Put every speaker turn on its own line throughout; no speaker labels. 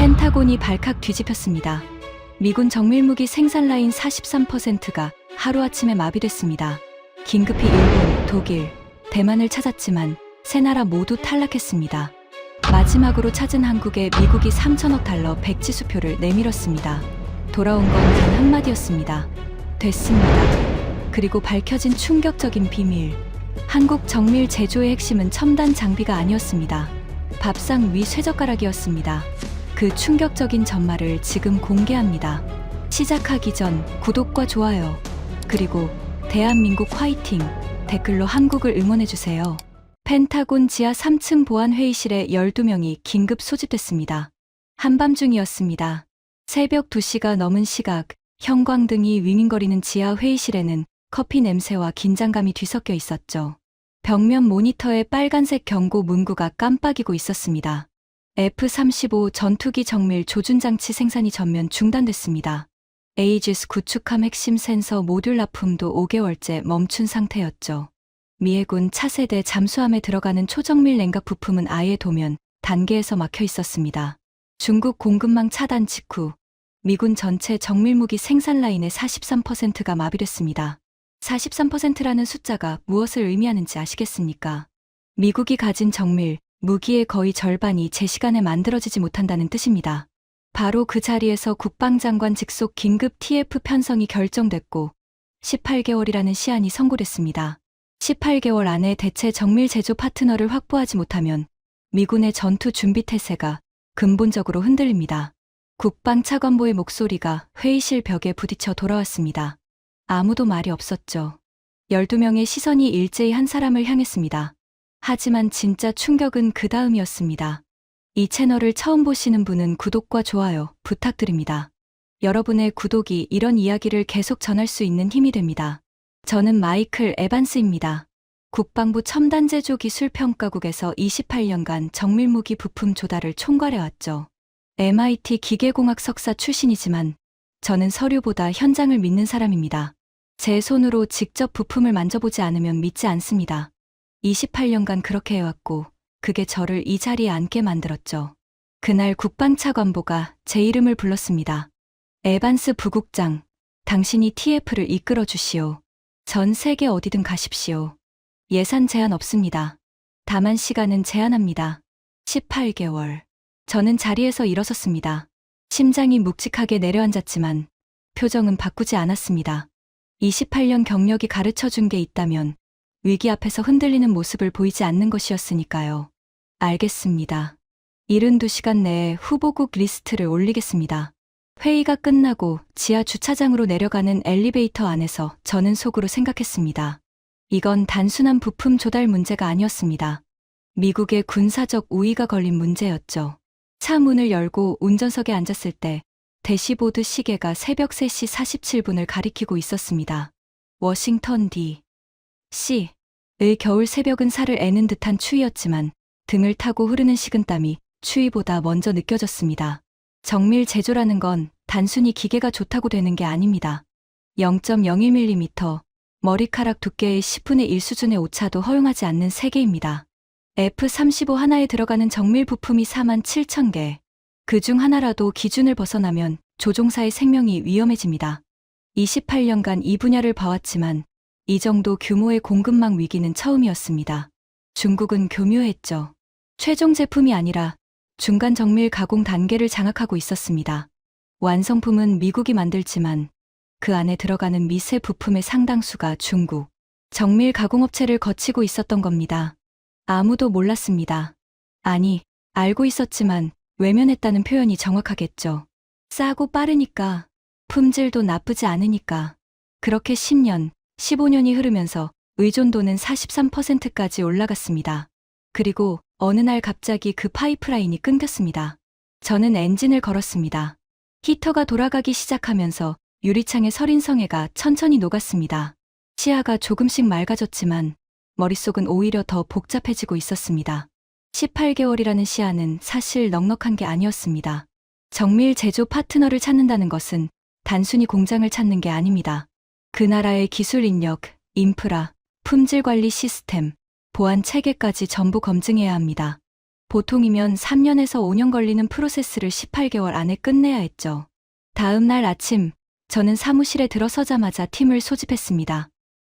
펜타곤이 발칵 뒤집혔습니다. 미군 정밀무기 생산 라인 43%가 하루아침에 마비됐습니다. 긴급히 일본, 독일, 대만을 찾았지만 세 나라 모두 탈락했습니다. 마지막으로 찾은 한국에 미국이 3천억 달러 백지수표를 내밀었습니다. 돌아온 건 단 한마디였습니다. 됐습니다. 그리고 밝혀진 충격적인 비밀. 한국 정밀 제조의 핵심은 첨단 장비가 아니었습니다. 밥상 위 쇠젓가락이었습니다. 그 충격적인 전말을 지금 공개합니다. 시작하기 전 구독과 좋아요, 그리고 대한민국 화이팅 댓글로 한국을 응원해주세요. 펜타곤 지하 3층 보안회의실에 12명이 긴급 소집됐습니다. 한밤중이었습니다. 새벽 2시가 넘은 시각, 형광등이 윙윙거리는 지하 회의실에는 커피 냄새와 긴장감이 뒤섞여 있었죠. 벽면 모니터에 빨간색 경고 문구가 깜빡이고 있었습니다. F-35 전투기 정밀 조준장치 생산이 전면 중단됐습니다. 에이지스 구축함 핵심 센서 모듈 납품도 5개월째 멈춘 상태였죠. 미해군 차세대 잠수함에 들어가는 초정밀 냉각 부품은 아예 도면 단계에서 막혀 있었습니다. 중국 공급망 차단 직후 미군 전체 정밀무기 생산 라인의 43%가 마비됐습니다. 43%라는 숫자가 무엇을 의미하는지 아시겠습니까? 미국이 가진 정밀 무기의 거의 절반이 제 시간에 만들어지지 못한다는 뜻입니다. 바로 그 자리에서 국방장관 직속 긴급 TF 편성이 결정됐고 18개월이라는 시한이 선고됐습니다. 18개월 안에 대체 정밀 제조 파트너를 확보하지 못하면 미군의 전투 준비 태세가 근본적으로 흔들립니다. 국방차관보의 목소리가 회의실 벽에 부딪혀 돌아왔습니다. 아무도 말이 없었죠. 12명의 시선이 일제히 한 사람을 향했습니다. 하지만 진짜 충격은 그 다음이었습니다. 이 채널을 처음 보시는 분은 구독과 좋아요 부탁드립니다. 여러분의 구독이 이런 이야기를 계속 전할 수 있는 힘이 됩니다. 저는 마이클 에반스입니다. 국방부 첨단제조기술평가국에서 28년간 정밀무기 부품 조달을 총괄해왔죠. MIT 기계공학 석사 출신이지만 저는 서류보다 현장을 믿는 사람입니다. 제 손으로 직접 부품을 만져보지 않으면 믿지 않습니다. 28년간 그렇게 해왔고 그게 저를 이 자리에 앉게 만들었죠. 그날 국방차관보가 제 이름을 불렀습니다. 에반스 부국장, 당신이 TF를 이끌어 주시오. 전 세계 어디든 가십시오. 예산 제한 없습니다. 다만 시간은 제한합니다. 18개월. 저는 자리에서 일어섰습니다. 심장이 묵직하게 내려앉았지만 표정은 바꾸지 않았습니다. 28년 경력이 가르쳐준 게 있다면 위기 앞에서 흔들리는 모습을 보이지 않는 것이었으니까요. 알겠습니다. 72시간 내에 후보국 리스트를 올리겠습니다. 회의가 끝나고 지하 주차장으로 내려가는 엘리베이터 안에서 저는 속으로 생각했습니다. 이건 단순한 부품 조달 문제가 아니었습니다. 미국의 군사적 우위가 걸린 문제였죠. 차 문을 열고 운전석에 앉았을 때 대시보드 시계가 새벽 3시 47분을 가리키고 있었습니다. 워싱턴 D.C.의 겨울 새벽은 살을 애는 듯한 추위였지만 등을 타고 흐르는 식은땀이 추위보다 먼저 느껴졌습니다. 정밀 제조라는 건 단순히 기계가 좋다고 되는 게 아닙니다. 0.01mm, 머리카락 두께의 10분의 1 수준의 오차도 허용하지 않는 세계입니다. F-35 하나에 들어가는 정밀 부품이 47,000개. 그중 하나라도 기준을 벗어나면 조종사의 생명이 위험해집니다. 28년간 이 분야를 봐왔지만 이 정도 규모의 공급망 위기는 처음이었습니다. 중국은 교묘했죠. 최종 제품이 아니라 중간 정밀 가공 단계를 장악하고 있었습니다. 완성품은 미국이 만들지만 그 안에 들어가는 미세 부품의 상당수가 중국 정밀 가공업체를 거치고 있었던 겁니다. 아무도 몰랐습니다. 아니, 알고 있었지만 외면했다는 표현이 정확하겠죠. 싸고 빠르니까, 품질도 나쁘지 않으니까. 그렇게 10년, 15년이 흐르면서 의존도는 43%까지 올라갔습니다. 그리고 어느 날 갑자기 그 파이프라인이 끊겼습니다. 저는 엔진을 걸었습니다. 히터가 돌아가기 시작하면서 유리창의 설인성애가 천천히 녹았습니다. 시야가 조금씩 맑아졌지만 머릿속은 오히려 더 복잡해지고 있었습니다. 18개월이라는 시한은 사실 넉넉한 게 아니었습니다. 정밀 제조 파트너를 찾는다는 것은 단순히 공장을 찾는 게 아닙니다. 그 나라의 기술 인력, 인프라, 품질 관리 시스템, 보안 체계까지 전부 검증해야 합니다. 보통이면 3년에서 5년 걸리는 프로세스를 18개월 안에 끝내야 했죠. 다음 날 아침, 저는 사무실에 들어서자마자 팀을 소집했습니다.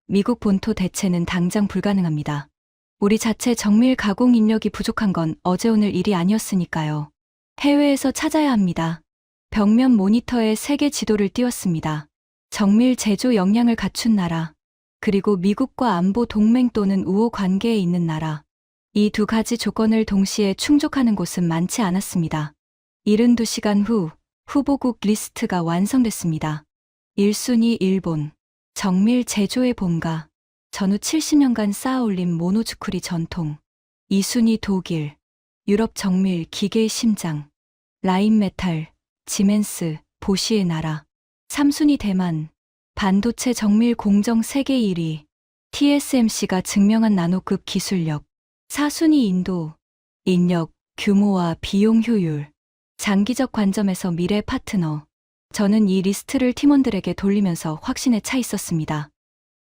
미국 본토 대체는 당장 불가능합니다. 우리 자체 정밀 가공 인력이 부족한 건 어제 오늘 일이 아니었으니까요. 해외에서 찾아야 합니다. 벽면 모니터에 세계 지도를 띄웠습니다. 정밀 제조 역량을 갖춘 나라, 그리고 미국과 안보 동맹 또는 우호 관계에 있는 나라. 이 두 가지 조건을 동시에 충족하는 곳은 많지 않았습니다. 72시간 후 후보국 리스트가 완성됐습니다. 1순위 일본, 정밀 제조의 본가, 전후 70년간 쌓아올린 모노즈쿠리 전통. 2순위 독일, 유럽 정밀 기계의 심장, 라인메탈, 지멘스, 보시의 나라. 3순위 대만, 반도체 정밀 공정 세계 1위, TSMC가 증명한 나노급 기술력. 4순위 인도, 인력, 규모와 비용 효율. 장기적 관점에서 미래 파트너. 저는 이 리스트를 팀원들에게 돌리면서 확신에 차 있었습니다.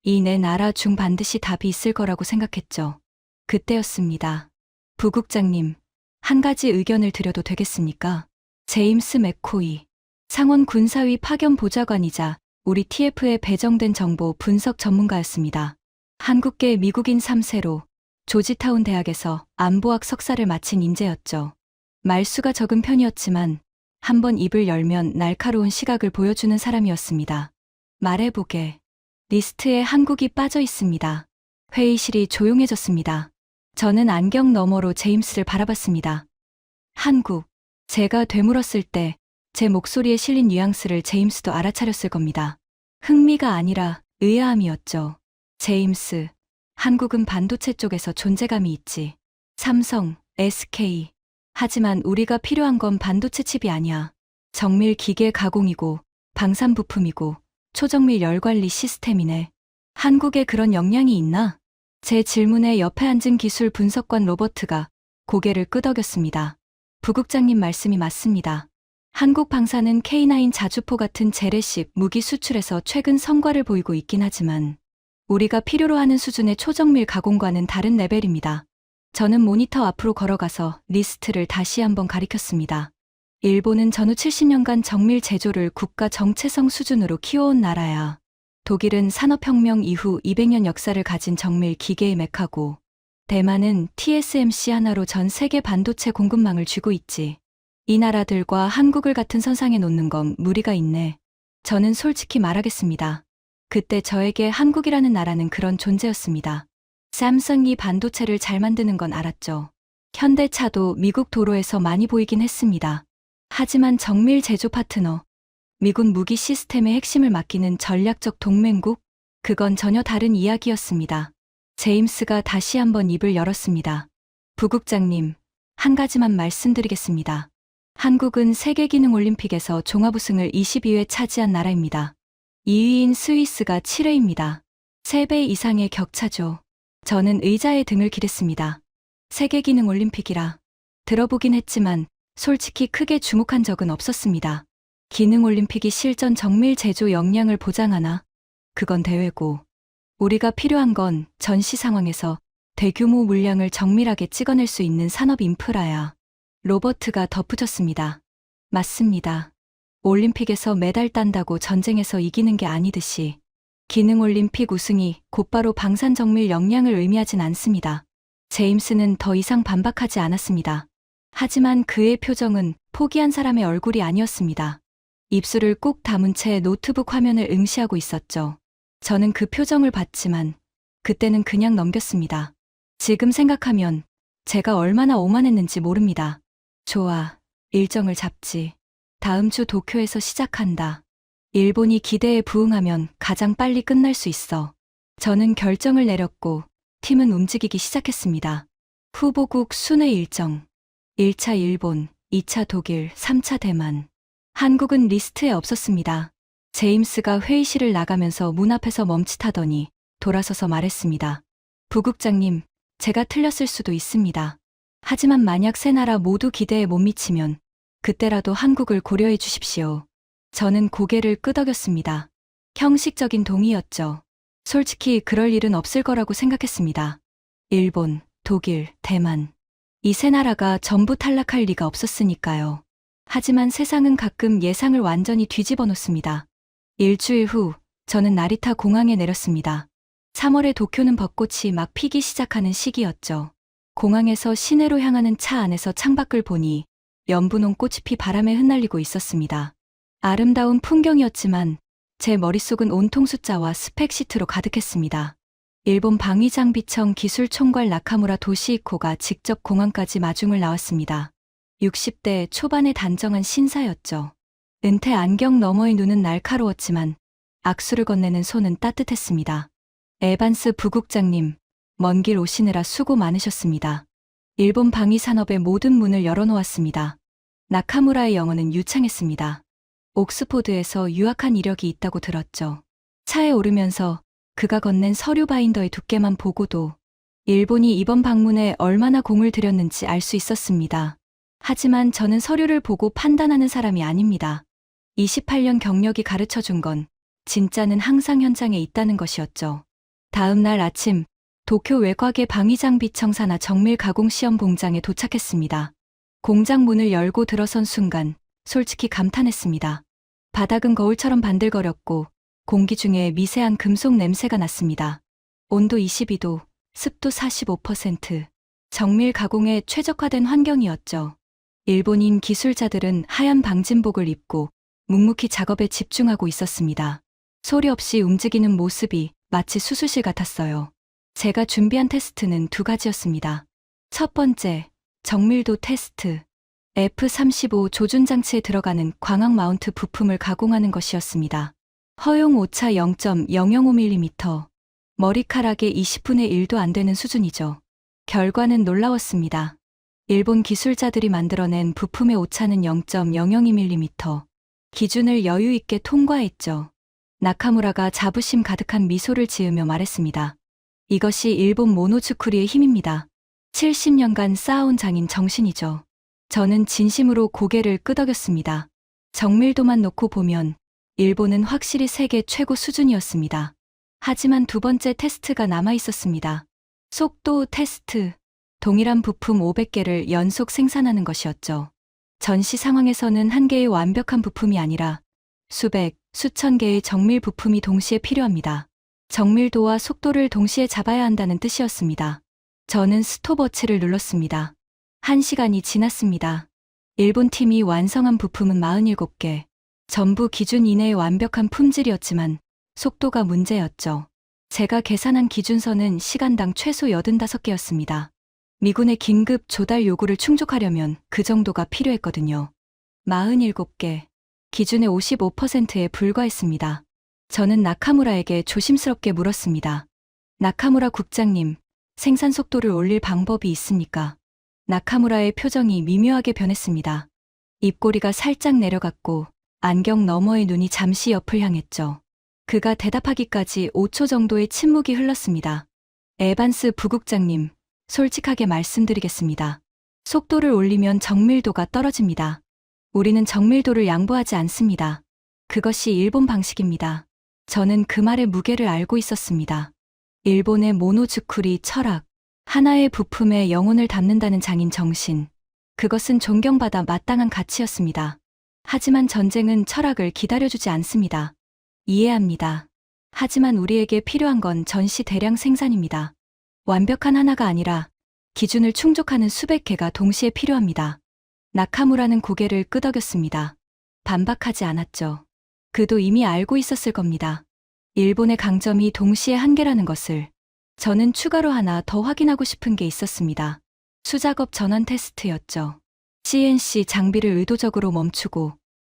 이 네 나라 중 반드시 답이 있을 거라고 생각했죠. 그때였습니다. 부국장님, 한 가지 의견을 드려도 되겠습니까? 제임스 맥코이, 상원 군사위 파견 보좌관이자 우리 TF에 배정된 정보 분석 전문가였습니다. 한국계 미국인 3세로 조지타운 대학에서 안보학 석사를 마친 인재였죠. 말수가 적은 편이었지만 한번 입을 열면 날카로운 시각을 보여주는 사람이었습니다. 말해보게. 리스트에 한국이 빠져 있습니다. 회의실이 조용해졌습니다. 저는 안경 너머로 제임스를 바라봤습니다. 한국. 제가 되물었을 때 제 목소리에 실린 뉘앙스를 제임스도 알아차렸을 겁니다. 흥미가 아니라 의아함이었죠. 제임스. 한국은 반도체 쪽에서 존재감이 있지. 삼성, SK. 하지만 우리가 필요한 건 반도체 칩이 아니야. 정밀 기계 가공이고, 방산 부품이고, 초정밀 열관리 시스템이네. 한국에 그런 역량이 있나? 제 질문에 옆에 앉은 기술 분석관 로버트가 고개를 끄덕였습니다. 부국장님 말씀이 맞습니다. 한국 방산은 K9 자주포 같은 재래식 무기 수출에서 최근 성과를 보이고 있긴 하지만 우리가 필요로 하는 수준의 초정밀 가공과는 다른 레벨입니다. 저는 모니터 앞으로 걸어가서 리스트를 다시 한번 가리켰습니다. 일본은 전후 70년간 정밀 제조를 국가 정체성 수준으로 키워온 나라야. 독일은 산업혁명 이후 200년 역사를 가진 정밀 기계의 메카고, 대만은 TSMC 하나로 전 세계 반도체 공급망을 쥐고 있지. 이 나라들과 한국을 같은 선상에 놓는 건 무리가 있네. 저는 솔직히 말하겠습니다. 그때 저에게 한국이라는 나라는 그런 존재였습니다. 삼성이 반도체를 잘 만드는 건 알았죠. 현대차도 미국 도로에서 많이 보이긴 했습니다. 하지만 정밀 제조 파트너, 미군 무기 시스템의 핵심을 맡기는 전략적 동맹국? 그건 전혀 다른 이야기였습니다. 제임스가 다시 한번 입을 열었습니다. 부국장님, 한 가지만 말씀드리겠습니다. 한국은 세계기능올림픽에서 종합우승을 22회 차지한 나라입니다. 2위인 스위스가 7회입니다. 3배 이상의 격차죠. 저는 의자에 등을 기댔습니다. 세계기능올림픽이라 들어보긴 했지만 솔직히 크게 주목한 적은 없었습니다. 기능올림픽이 실전 정밀 제조 역량을 보장하나? 그건 대회고. 우리가 필요한 건 전시 상황에서 대규모 물량을 정밀하게 찍어낼 수 있는 산업 인프라야. 로버트가 덧붙였습니다. 맞습니다. 올림픽에서 메달 딴다고 전쟁에서 이기는 게 아니듯이 기능올림픽 우승이 곧바로 방산 정밀 역량을 의미하진 않습니다. 제임스는 더 이상 반박하지 않았습니다. 하지만 그의 표정은 포기한 사람의 얼굴이 아니었습니다. 입술을 꾹 다문 채 노트북 화면을 응시하고 있었죠. 저는 그 표정을 봤지만 그때는 그냥 넘겼습니다. 지금 생각하면 제가 얼마나 오만했는지 모릅니다. 좋아, 일정을 잡지. 다음 주 도쿄에서 시작한다. 일본이 기대에 부응하면 가장 빨리 끝날 수 있어. 저는 결정을 내렸고 팀은 움직이기 시작했습니다. 후보국 순회 일정. 1차 일본, 2차 독일, 3차 대만. 한국은 리스트에 없었습니다. 제임스가 회의실을 나가면서 문 앞에서 멈칫하더니 돌아서서 말했습니다. 부국장님, 제가 틀렸을 수도 있습니다. 하지만 만약 세 나라 모두 기대에 못 미치면 그때라도 한국을 고려해 주십시오. 저는 고개를 끄덕였습니다. 형식적인 동의였죠. 솔직히 그럴 일은 없을 거라고 생각했습니다. 일본, 독일, 대만. 이 세 나라가 전부 탈락할 리가 없었으니까요. 하지만 세상은 가끔 예상을 완전히 뒤집어 놓습니다. 일주일 후, 저는 나리타 공항에 내렸습니다. 3월에 도쿄는 벚꽃이 막 피기 시작하는 시기였죠. 공항에서 시내로 향하는 차 안에서 창밖을 보니 연분홍 꽃이 피 바람에 흩날리고 있었습니다. 아름다운 풍경이었지만 제 머릿속은 온통 숫자와 스펙시트로 가득했습니다. 일본 방위장비청 기술총괄 나카무라 도시이코가 직접 공항까지 마중을 나왔습니다. 60대 초반의 단정한 신사였죠. 은퇴 안경 너머의 눈은 날카로웠지만 악수를 건네는 손은 따뜻했습니다. 에반스 부국장님, 먼 길 오시느라 수고 많으셨습니다. 일본 방위 산업의 모든 문을 열어놓았습니다. 나카무라의 영어는 유창했습니다. 옥스포드에서 유학한 이력이 있다고 들었죠. 차에 오르면서 그가 건넨 서류 바인더의 두께만 보고도 일본이 이번 방문에 얼마나 공을 들였는지 알 수 있었습니다. 하지만 저는 서류를 보고 판단하는 사람이 아닙니다. 28년 경력이 가르쳐준 건 진짜는 항상 현장에 있다는 것이었죠. 다음 날 아침, 도쿄 외곽의 방위장비청 산하 정밀 가공 시험 공장에 도착했습니다. 공장 문을 열고 들어선 순간 솔직히 감탄했습니다. 바닥은 거울처럼 반들거렸고 공기 중에 미세한 금속 냄새가 났습니다. 온도 22도, 습도 45%. 정밀 가공에 최적화된 환경이었죠. 일본인 기술자들은 하얀 방진복을 입고 묵묵히 작업에 집중하고 있었습니다. 소리 없이 움직이는 모습이 마치 수술실 같았어요. 제가 준비한 테스트는 두 가지였습니다. 첫 번째, 정밀도 테스트. F-35 조준장치에 들어가는 광학 마운트 부품을 가공하는 것이었습니다. 허용 오차 0.005mm, 머리카락의 20분의 1도 안 되는 수준이죠. 결과는 놀라웠습니다. 일본 기술자들이 만들어낸 부품의 오차는 0.002mm. 기준을 여유 있게 통과했죠. 나카무라가 자부심 가득한 미소를 지으며 말했습니다. 이것이 일본 모노츠쿠리의 힘입니다. 70년간 쌓아온 장인 정신이죠. 저는 진심으로 고개를 끄덕였습니다. 정밀도만 놓고 보면 일본은 확실히 세계 최고 수준이었습니다. 하지만 두 번째 테스트가 남아 있었습니다. 속도 테스트. 동일한 부품 500개를 연속 생산하는 것이었죠. 전시 상황에서는 한 개의 완벽한 부품이 아니라 수백, 수천 개의 정밀 부품이 동시에 필요합니다. 정밀도와 속도를 동시에 잡아야 한다는 뜻이었습니다. 저는 스톱워치를 눌렀습니다. 1시간이 지났습니다. 일본 팀이 완성한 부품은 47개. 전부 기준 이내의 완벽한 품질이었지만 속도가 문제였죠. 제가 계산한 기준선은 시간당 최소 85개였습니다. 미군의 긴급 조달 요구를 충족하려면 그 정도가 필요했거든요. 47개. 기준의 55%에 불과했습니다. 저는 나카무라에게 조심스럽게 물었습니다. 나카무라 국장님, 생산 속도를 올릴 방법이 있습니까? 나카무라의 표정이 미묘하게 변했습니다. 입꼬리가 살짝 내려갔고 안경 너머의 눈이 잠시 옆을 향했죠. 그가 대답하기까지 5초 정도의 침묵이 흘렀습니다. 에반스 부국장님, 솔직하게 말씀드리겠습니다. 속도를 올리면 정밀도가 떨어집니다. 우리는 정밀도를 양보하지 않습니다. 그것이 일본 방식입니다. 저는 그 말의 무게를 알고 있었습니다. 일본의 모노즈쿠리 철학, 하나의 부품에 영혼을 담는다는 장인 정신. 그것은 존경받아 마땅한 가치였습니다. 하지만 전쟁은 철학을 기다려주지 않습니다. 이해합니다. 하지만 우리에게 필요한 건 전시 대량 생산입니다. 완벽한 하나가 아니라 기준을 충족하는 수백 개가 동시에 필요합니다. 나카무라는 고개를 끄덕였습니다. 반박하지 않았죠. 그도 이미 알고 있었을 겁니다. 일본의 강점이 동시에 한계라는 것을. 저는 추가로 하나 더 확인하고 싶은 게 있었습니다. 수작업 전환 테스트였죠. CNC 장비를 의도적으로 멈추고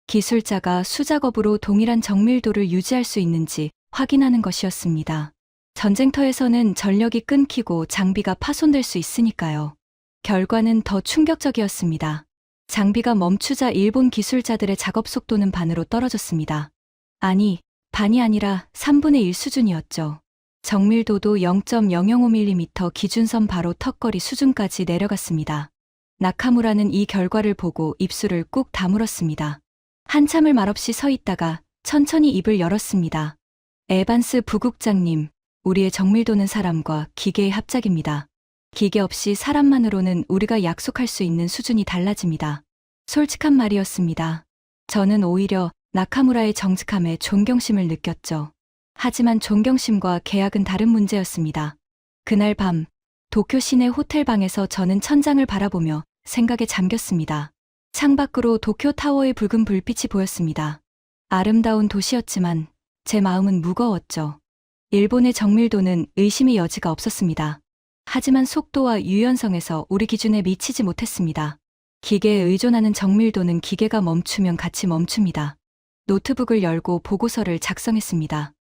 기술자가 수작업으로 동일한 정밀도를 유지할 수 있는지 확인하는 것이었습니다. 전쟁터에서는 전력이 끊기고 장비가 파손될 수 있으니까요. 결과는 더 충격적이었습니다. 장비가 멈추자 일본 기술자들의 작업 속도는 반으로 떨어졌습니다. 아니, 반이 아니라 3분의 1 수준이었죠. 정밀도도 0.005mm 기준선 바로 턱걸이 수준까지 내려갔습니다. 나카무라는 이 결과를 보고 입술을 꾹 다물었습니다. 한참을 말없이 서 있다가 천천히 입을 열었습니다. 에반스 부국장님, 우리의 정밀도는 사람과 기계의 합작입니다. 기계 없이 사람만으로는 우리가 약속할 수 있는 수준이 달라집니다. 솔직한 말이었습니다. 저는 오히려 나카무라의 정직함에 존경심을 느꼈죠. 하지만 존경심과 계약은 다른 문제였습니다. 그날 밤, 도쿄 시내 호텔 방에서 저는 천장을 바라보며 생각에 잠겼습니다. 창밖으로 도쿄 타워의 붉은 불빛이 보였습니다. 아름다운 도시였지만 제 마음은 무거웠죠. 일본의 정밀도는 의심의 여지가 없었습니다. 하지만 속도와 유연성에서 우리 기준에 미치지 못했습니다. 기계에 의존하는 정밀도는 기계가 멈추면 같이 멈춥니다. 노트북을 열고 보고서를 작성했습니다.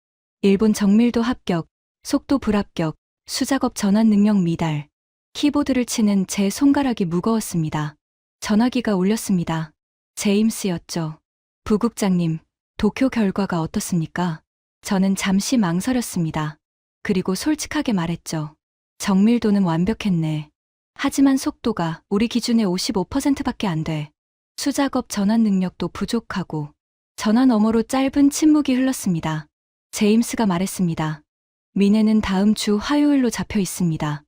일본 정밀도 합격, 속도 불합격, 수작업 전환 능력 미달. 키보드를 치는 제 손가락이 무거웠습니다. 전화기가 울렸습니다. 제임스였죠. 부국장님, 도쿄 결과가 어떻습니까? 저는 잠시 망설였습니다. 그리고 솔직하게 말했죠. 정밀도는 완벽했네. 하지만 속도가 우리 기준의 55%밖에 안 돼. 수작업 전환 능력도 부족하고. 전화 너머로 짧은 침묵이 흘렀습니다. 제임스가 말했습니다. 미네는 다음 주 화요일로 잡혀 있습니다.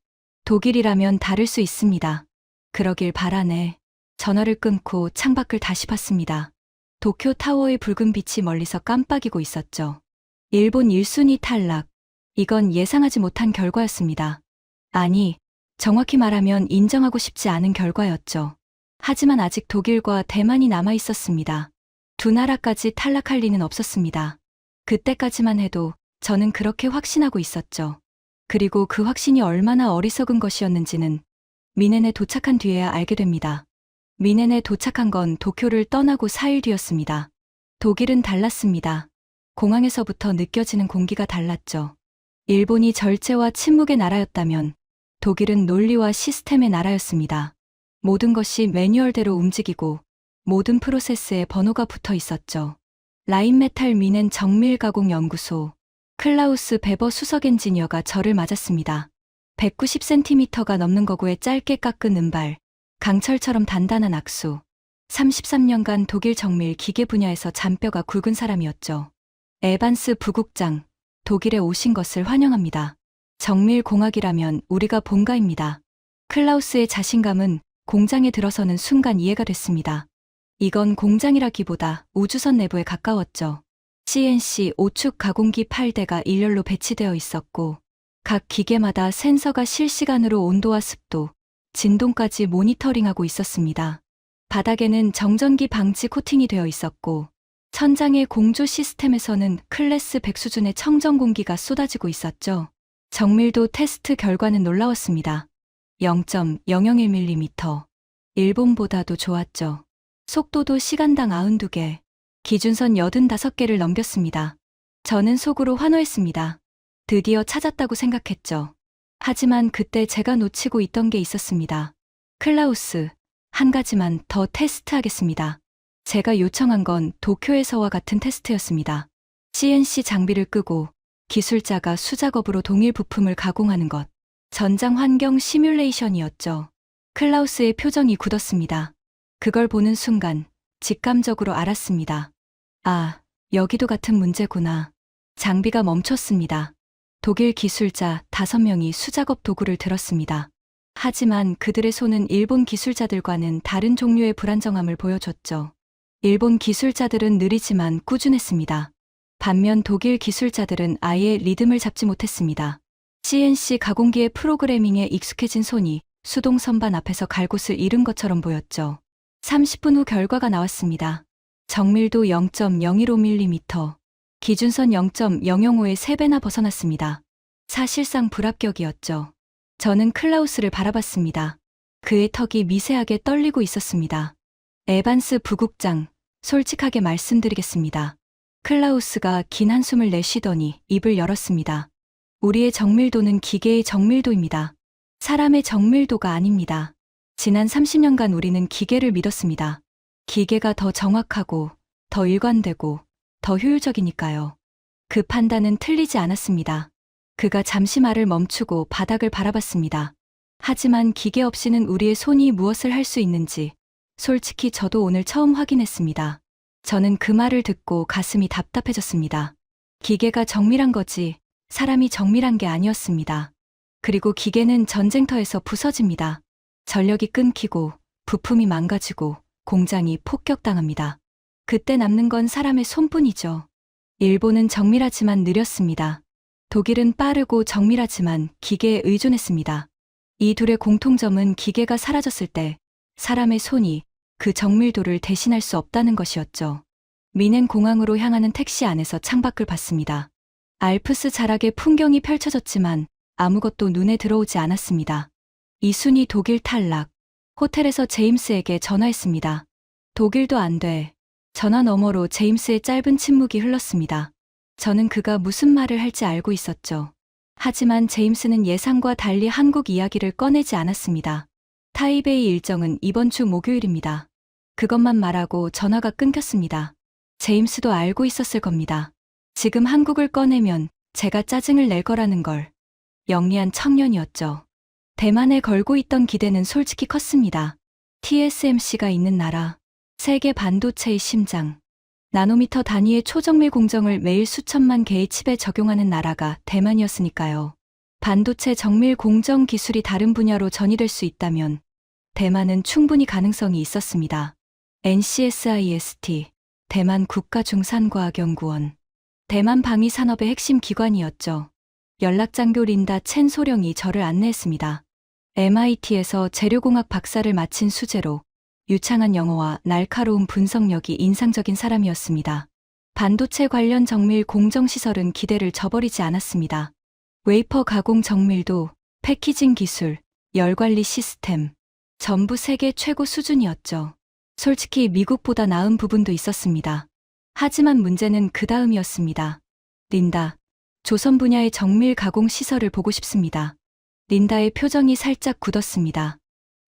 독일이라면 다를 수 있습니다. 그러길 바라네. 전화를 끊고 창밖을 다시 봤습니다. 도쿄 타워의 붉은 빛이 멀리서 깜빡이고 있었죠. 일본 1순위 탈락. 이건 예상하지 못한 결과였습니다. 아니, 정확히 말하면 인정하고 싶지 않은 결과였죠. 하지만 아직 독일과 대만이 남아 있었습니다. 두 나라까지 탈락할 리는 없었습니다. 그때까지만 해도 저는 그렇게 확신하고 있었죠. 그리고 그 확신이 얼마나 어리석은 것이었는지는 미넨에 도착한 뒤에야 알게 됩니다. 미넨에 도착한 건 도쿄를 떠나고 4일 뒤였습니다. 독일은 달랐습니다. 공항에서부터 느껴지는 공기가 달랐죠. 일본이 절제와 침묵의 나라였다면 독일은 논리와 시스템의 나라였습니다. 모든 것이 매뉴얼대로 움직이고 모든 프로세스에 번호가 붙어 있었죠. 라인메탈 미넨 정밀가공연구소. 클라우스 베버 수석 엔지니어가 저를 맞았습니다. 190cm가 넘는 거구에 짧게 깎은 은발, 강철처럼 단단한 악수. 33년간 독일 정밀 기계 분야에서 잔뼈가 굵은 사람이었죠. 에반스 부국장, 독일에 오신 것을 환영합니다. 정밀공학이라면 우리가 본가입니다. 클라우스의 자신감은 공장에 들어서는 순간 이해가 됐습니다. 이건 공장이라기보다 우주선 내부에 가까웠죠. CNC 5축 가공기 8대가 일렬로 배치되어 있었고 각 기계마다 센서가 실시간으로 온도와 습도, 진동까지 모니터링하고 있었습니다. 바닥에는 정전기 방지 코팅이 되어 있었고 천장의 공조 시스템에서는 클래스 100 수준의 청정 공기가 쏟아지고 있었죠. 정밀도 테스트 결과는 놀라웠습니다. 0.001mm. 일본보다도 좋았죠. 속도도 시간당 92개, 기준선 85개를 넘겼습니다. 저는 속으로 환호했습니다. 드디어 찾았다고 생각했죠. 하지만 그때 제가 놓치고 있던 게 있었습니다. 클라우스, 한 가지만 더 테스트하겠습니다. 제가 요청한 건 도쿄에서와 같은 테스트였습니다. CNC 장비를 끄고 기술자가 수작업으로 동일 부품을 가공하는 것. 전장 환경 시뮬레이션이었죠. 클라우스의 표정이 굳었습니다. 그걸 보는 순간 직감적으로 알았습니다. 아, 여기도 같은 문제구나. 장비가 멈췄습니다. 독일 기술자 5명이 수작업 도구를 들었습니다. 하지만 그들의 손은 일본 기술자들과는 다른 종류의 불안정함을 보여줬죠. 일본 기술자들은 느리지만 꾸준했습니다. 반면 독일 기술자들은 아예 리듬을 잡지 못했습니다. CNC 가공기의 프로그래밍에 익숙해진 손이 수동 선반 앞에서 갈 곳을 잃은 것처럼 보였죠. 30분 후 결과가 나왔습니다. 정밀도 0.015mm, 기준선 0.005의 3배나 벗어났습니다. 사실상 불합격이었죠. 저는 클라우스를 바라봤습니다. 그의 턱이 미세하게 떨리고 있었습니다. 에반스 부국장, 솔직하게 말씀드리겠습니다. 클라우스가 긴 한숨을 내쉬더니 입을 열었습니다. 우리의 정밀도는 기계의 정밀도입니다. 사람의 정밀도가 아닙니다. 지난 30년간 우리는 기계를 믿었습니다. 기계가 더 정확하고, 더 일관되고, 더 효율적이니까요. 그 판단은 틀리지 않았습니다. 그가 잠시 말을 멈추고 바닥을 바라봤습니다. 하지만 기계 없이는 우리의 손이 무엇을 할 수 있는지, 솔직히 저도 오늘 처음 확인했습니다. 저는 그 말을 듣고 가슴이 답답해졌습니다. 기계가 정밀한 거지, 사람이 정밀한 게 아니었습니다. 그리고 기계는 전쟁터에서 부서집니다. 전력이 끊기고 부품이 망가지고 공장이 폭격당합니다. 그때 남는 건 사람의 손뿐이죠. 일본은 정밀하지만 느렸습니다. 독일은 빠르고 정밀하지만 기계에 의존했습니다. 이 둘의 공통점은 기계가 사라졌을 때 사람의 손이 그 정밀도를 대신할 수 없다는 것이었죠. 미넨 공항으로 향하는 택시 안에서 창밖을 봤습니다. 알프스 자락의 풍경이 펼쳐졌지만 아무것도 눈에 들어오지 않았습니다. 이순이 독일 탈락. 호텔에서 제임스에게 전화했습니다. 독일도 안 돼. 전화 너머로 제임스의 짧은 침묵이 흘렀습니다. 저는 그가 무슨 말을 할지 알고 있었죠. 하지만 제임스는 예상과 달리 한국 이야기를 꺼내지 않았습니다. 타이베이 일정은 이번 주 목요일입니다. 그것만 말하고 전화가 끊겼습니다. 제임스도 알고 있었을 겁니다. 지금 한국을 꺼내면 제가 짜증을 낼 거라는 걸. 영리한 청년이었죠. 대만에 걸고 있던 기대는 솔직히 컸습니다. TSMC가 있는 나라, 세계 반도체의 심장, 나노미터 단위의 초정밀 공정을 매일 수천만 개의 칩에 적용하는 나라가 대만이었으니까요. 반도체 정밀 공정 기술이 다른 분야로 전이될 수 있다면 대만은 충분히 가능성이 있었습니다. NCSIST, 대만 국가중산과학연구원, 대만 방위산업의 핵심 기관이었죠. 연락장교 린다 첸 소령이 저를 안내했습니다. MIT에서 재료공학 박사를 마친 수재로 유창한 영어와 날카로운 분석력이 인상적인 사람이었습니다. 반도체 관련 정밀 공정시설은 기대를 저버리지 않았습니다. 웨이퍼 가공 정밀도, 패키징 기술, 열관리 시스템, 전부 세계 최고 수준이었죠. 솔직히 미국보다 나은 부분도 있었습니다. 하지만 문제는 그 다음이었습니다. 린다, 조선 분야의 정밀 가공 시설을 보고 싶습니다. 린다의 표정이 살짝 굳었습니다.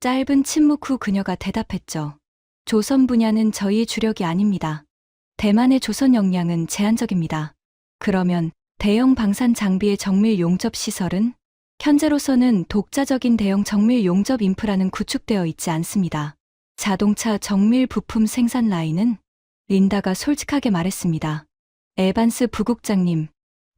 짧은 침묵 후 그녀가 대답했죠. 조선 분야는 저희의 주력이 아닙니다. 대만의 조선 역량은 제한적입니다. 그러면 대형 방산 장비의 정밀 용접 시설은? 현재로서는 독자적인 대형 정밀 용접 인프라는 구축되어 있지 않습니다. 자동차 정밀 부품 생산 라인은? 린다가 솔직하게 말했습니다. 에반스 부국장님,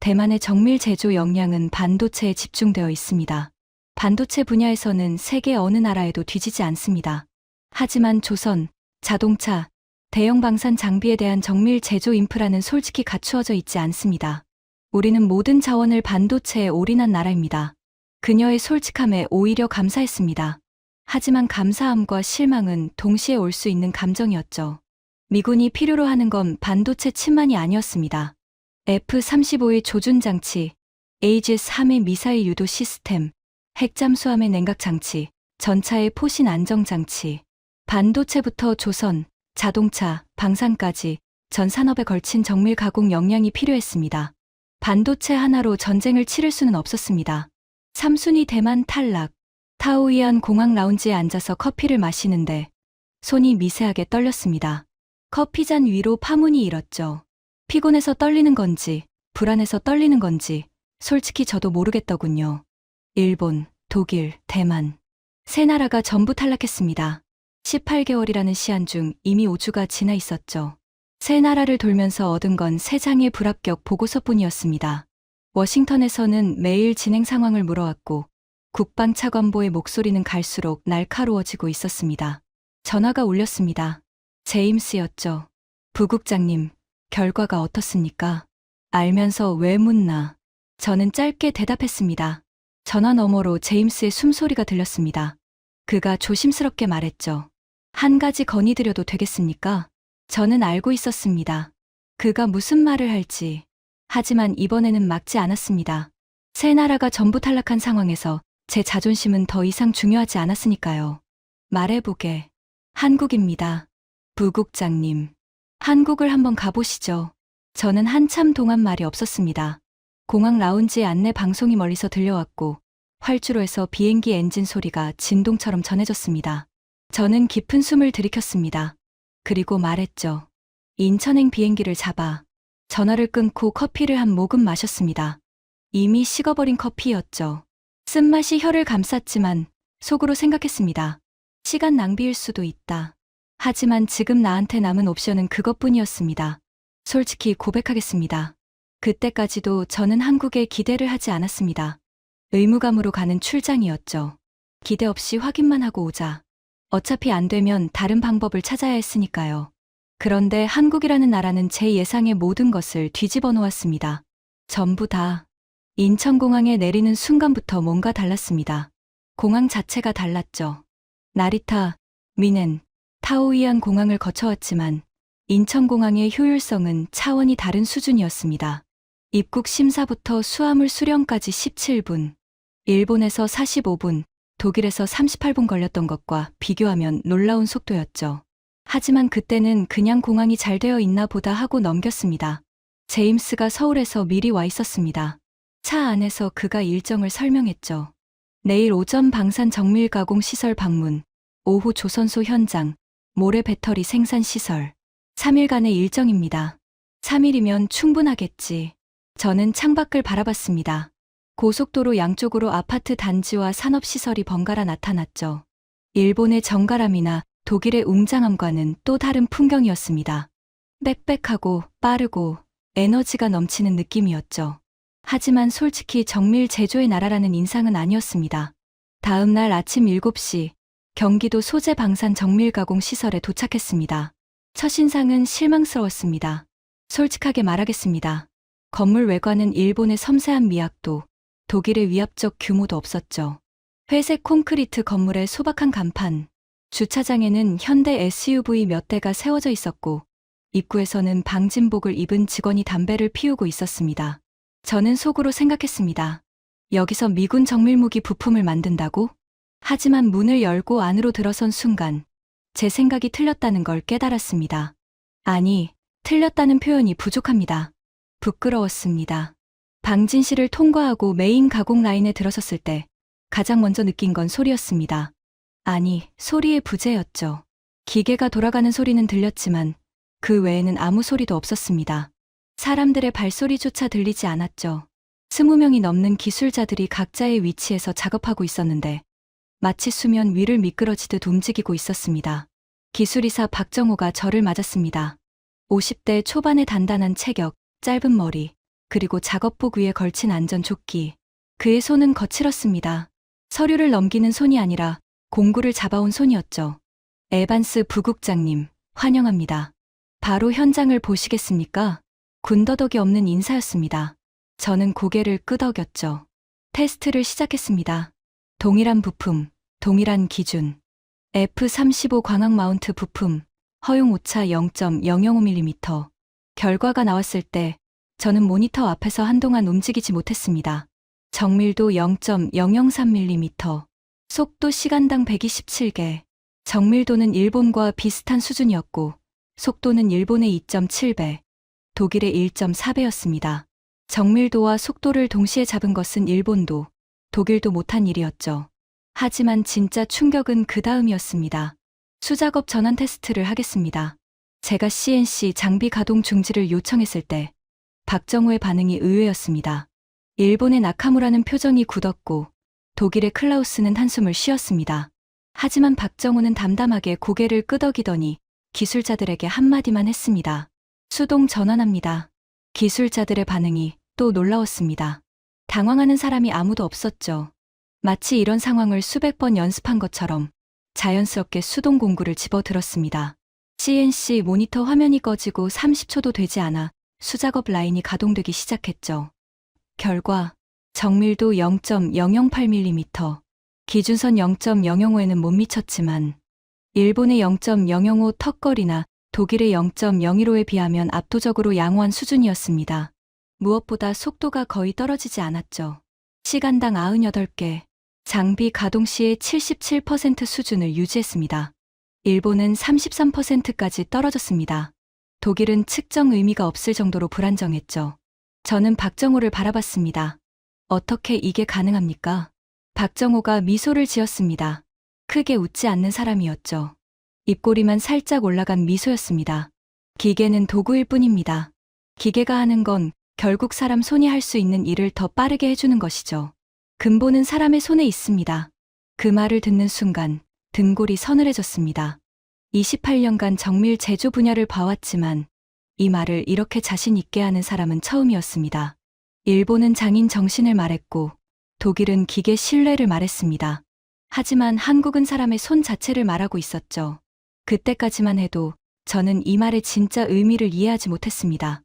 대만의 정밀 제조 역량은 반도체에 집중되어 있습니다. 반도체 분야에서는 세계 어느 나라에도 뒤지지 않습니다. 하지만 조선, 자동차, 대형 방산 장비에 대한 정밀 제조 인프라는 솔직히 갖추어져 있지 않습니다. 우리는 모든 자원을 반도체에 올인한 나라입니다. 그녀의 솔직함에 오히려 감사했습니다. 하지만 감사함과 실망은 동시에 올 수 있는 감정이었죠. 미군이 필요로 하는 건 반도체 칩만이 아니었습니다. F-35의 조준장치, 에이지스-3의 미사일 유도 시스템, 핵잠수함의 냉각장치, 전차의 포신 안정장치, 반도체부터 조선, 자동차, 방산까지 전 산업에 걸친 정밀 가공 역량이 필요했습니다. 반도체 하나로 전쟁을 치를 수는 없었습니다. 3순위 대만 탈락. 타오이안 공항 라운지에 앉아서 커피를 마시는데 손이 미세하게 떨렸습니다. 커피잔 위로 파문이 일었죠. 피곤해서 떨리는 건지, 불안해서 떨리는 건지, 솔직히 저도 모르겠더군요. 일본, 독일, 대만. 세 나라가 전부 탈락했습니다. 18개월이라는 시한 중 이미 5주가 지나 있었죠. 세 나라를 돌면서 얻은 건 3장의 불합격 보고서뿐이었습니다. 워싱턴에서는 매일 진행 상황을 물어왔고, 국방차관보의 목소리는 갈수록 날카로워지고 있었습니다. 전화가 울렸습니다. 제임스였죠. 부국장님, 결과가 어떻습니까? 알면서 왜 묻나? 저는 짧게 대답했습니다. 전화 너머로 제임스의 숨소리가 들렸습니다. 그가 조심스럽게 말했죠. 한 가지 건의드려도 되겠습니까? 저는 알고 있었습니다. 그가 무슨 말을 할지. 하지만 이번에는 막지 않았습니다. 세 나라가 전부 탈락한 상황에서 제 자존심은 더 이상 중요하지 않았으니까요. 말해보게. 한국입니다. 부국장님. 한국을 한번 가보시죠. 저는 한참 동안 말이 없었습니다. 공항 라운지의 안내 방송이 멀리서 들려왔고 활주로에서 비행기 엔진 소리가 진동처럼 전해졌습니다. 저는 깊은 숨을 들이켰습니다. 그리고 말했죠. 인천행 비행기를 잡아. 전화를 끊고 커피를 한 모금 마셨습니다. 이미 식어버린 커피였죠. 쓴맛이 혀를 감쌌지만 속으로 생각했습니다. 시간 낭비일 수도 있다. 하지만 지금 나한테 남은 옵션은 그것뿐이었습니다. 솔직히 고백하겠습니다. 그때까지도 저는 한국에 기대를 하지 않았습니다. 의무감으로 가는 출장이었죠. 기대 없이 확인만 하고 오자. 어차피 안 되면 다른 방법을 찾아야 했으니까요. 그런데 한국이라는 나라는 제 예상의 모든 것을 뒤집어 놓았습니다. 전부 다. 인천공항에 내리는 순간부터 뭔가 달랐습니다. 공항 자체가 달랐죠. 나리타, 미넨, 타오이안 공항을 거쳐왔지만 인천공항의 효율성은 차원이 다른 수준이었습니다. 입국 심사부터 수화물 수령까지 17분, 일본에서 45분, 독일에서 38분 걸렸던 것과 비교하면 놀라운 속도였죠. 하지만 그때는 그냥 공항이 잘 되어 있나 보다 하고 넘겼습니다. 제임스가 서울에서 미리 와 있었습니다. 차 안에서 그가 일정을 설명했죠. 내일 오전 방산 정밀 가공 시설 방문, 오후 조선소 현장, 모레 배터리 생산 시설. 3일간의 일정입니다. 3일이면 충분하겠지. 저는 창밖을 바라봤습니다. 고속도로 양쪽으로 아파트 단지와 산업시설이 번갈아 나타났죠. 일본의 정갈함이나 독일의 웅장함과는 또 다른 풍경이었습니다. 빽빽하고 빠르고 에너지가 넘치는 느낌이었죠. 하지만 솔직히 정밀 제조의 나라라는 인상은 아니었습니다. 다음 날 아침 7시 경기도 소재 방산 정밀 가공 시설에 도착했습니다. 첫인상은 실망스러웠습니다. 솔직하게 말하겠습니다. 건물 외관은 일본의 섬세한 미학도, 독일의 위압적 규모도 없었죠. 회색 콘크리트 건물의 소박한 간판, 주차장에는 현대 SUV 몇 대가 세워져 있었고 입구에서는 방진복을 입은 직원이 담배를 피우고 있었습니다. 저는 속으로 생각했습니다. 여기서 미군 정밀무기 부품을 만든다고? 하지만 문을 열고 안으로 들어선 순간 제 생각이 틀렸다는 걸 깨달았습니다. 아니, 틀렸다는 표현이 부족합니다. 부끄러웠습니다. 방진실을 통과하고 메인 가공 라인에 들어섰을 때 가장 먼저 느낀 건 소리였습니다. 아니, 소리의 부재였죠. 기계가 돌아가는 소리는 들렸지만 그 외에는 아무 소리도 없었습니다. 사람들의 발소리조차 들리지 않았죠. 20명이 넘는 기술자들이 각자의 위치에서 작업하고 있었는데 마치 수면 위를 미끄러지듯 움직이고 있었습니다. 기술이사 박정호가 저를 맞았습니다. 50대 초반의 단단한 체격, 짧은 머리, 그리고 작업복 위에 걸친 안전조끼. 그의 손은 거칠었습니다. 서류를 넘기는 손이 아니라 공구를 잡아온 손이었죠. 에반스 부국장님, 환영합니다. 바로 현장을 보시겠습니까? 군더더기 없는 인사였습니다. 저는 고개를 끄덕였죠. 테스트를 시작했습니다. 동일한 부품, 동일한 기준. F-35 광학 마운트 부품, 허용 오차 0.005mm. 결과가 나왔을 때 저는 모니터 앞에서 한동안 움직이지 못했습니다. 정밀도 0.003mm, 속도 시간당 127개. 정밀도는 일본과 비슷한 수준이었고 속도는 일본의 2.7배, 독일의 1.4배였습니다. 정밀도와 속도를 동시에 잡은 것은 일본도, 독일도 못한 일이었죠. 하지만 진짜 충격은 그 다음이었습니다. 수작업 전환 테스트를 하겠습니다. 제가 CNC 장비 가동 중지를 요청했을 때 박정호의 반응이 의외였습니다. 일본의 나카무라는 표정이 굳었고 독일의 클라우스는 한숨을 쉬었습니다. 하지만 박정호는 담담하게 고개를 끄덕이더니 기술자들에게 한마디만 했습니다. 수동 전환합니다. 기술자들의 반응이 또 놀라웠습니다. 당황하는 사람이 아무도 없었죠. 마치 이런 상황을 수백 번 연습한 것처럼 자연스럽게 수동 공구를 집어들었습니다. CNC 모니터 화면이 꺼지고 30초도 되지 않아 수작업 라인이 가동되기 시작했죠. 결과 정밀도 0.008mm, 기준선 0.005에는 못 미쳤지만 일본의 0.005 턱걸이나 독일의 0.015에 비하면 압도적으로 양호한 수준이었습니다. 무엇보다 속도가 거의 떨어지지 않았죠. 시간당 98개, 장비 가동 시의 77% 수준을 유지했습니다. 일본은 33%까지 떨어졌습니다. 독일은 측정 의미가 없을 정도로 불안정했죠. 저는 박정호를 바라봤습니다. 어떻게 이게 가능합니까? 박정호가 미소를 지었습니다. 크게 웃지 않는 사람이었죠. 입꼬리만 살짝 올라간 미소였습니다. 기계는 도구일 뿐입니다. 기계가 하는 건 결국 사람 손이 할 수 있는 일을 더 빠르게 해주는 것이죠. 근본은 사람의 손에 있습니다. 그 말을 듣는 순간 등골이 서늘해졌습니다. 28년간 정밀 제조 분야를 봐왔지만 이 말을 이렇게 자신 있게 하는 사람은 처음이었습니다. 일본은 장인 정신을 말했고 독일은 기계 신뢰를 말했습니다. 하지만 한국은 사람의 손 자체를 말하고 있었죠. 그때까지만 해도 저는 이 말의 진짜 의미를 이해하지 못했습니다.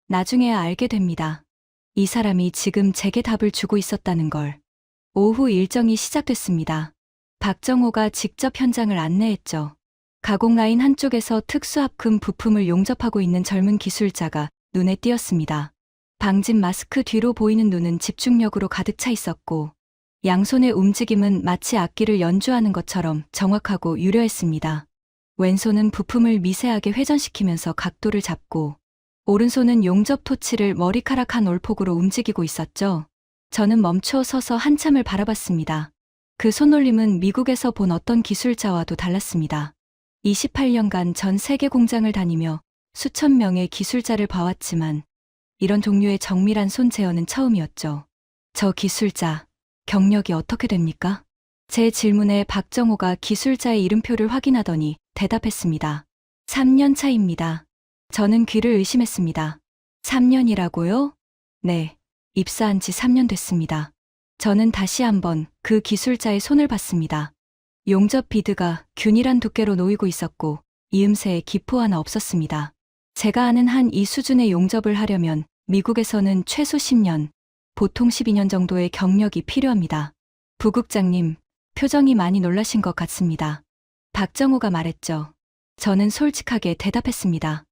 나중에야 알게 됩니다. 이 사람이 지금 제게 답을 주고 있었다는 걸. 오후 일정이 시작됐습니다. 박정호가 직접 현장을 안내했죠. 가공 라인 한쪽에서 특수합금 부품을 용접하고 있는 젊은 기술자가 눈에 띄었습니다. 방진 마스크 뒤로 보이는 눈은 집중력으로 가득 차 있었고, 양손의 움직임은 마치 악기를 연주하는 것처럼 정확하고 유려했습니다. 왼손은 부품을 미세하게 회전시키면서 각도를 잡고, 오른손은 용접 토치를 머리카락 한 올폭으로 움직이고 있었죠. 저는 멈춰 서서 한참을 바라봤습니다. 그 손놀림은 미국에서 본 어떤 기술자와도 달랐습니다. 28년간 전 세계 공장을 다니며 수천 명의 기술자를 봐왔지만 이런 종류의 정밀한 손 제어는 처음이었죠. 저 기술자, 경력이 어떻게 됩니까? 제 질문에 박정호가 기술자의 이름표를 확인하더니 대답했습니다. 3년 차입니다. 저는 귀를 의심했습니다. 3년이라고요? 네, 입사한 지 3년 됐습니다. 저는 다시 한번 그 기술자의 손을 봤습니다. 용접 비드가 균일한 두께로 놓이고 있었고 이음새에 기포 하나 없었습니다. 제가 아는 한 이 수준의 용접을 하려면 미국에서는 최소 10년, 보통 12년 정도의 경력이 필요합니다. 부국장님, 표정이 많이 놀라신 것 같습니다. 박정호가 말했죠. 저는 솔직하게 대답했습니다.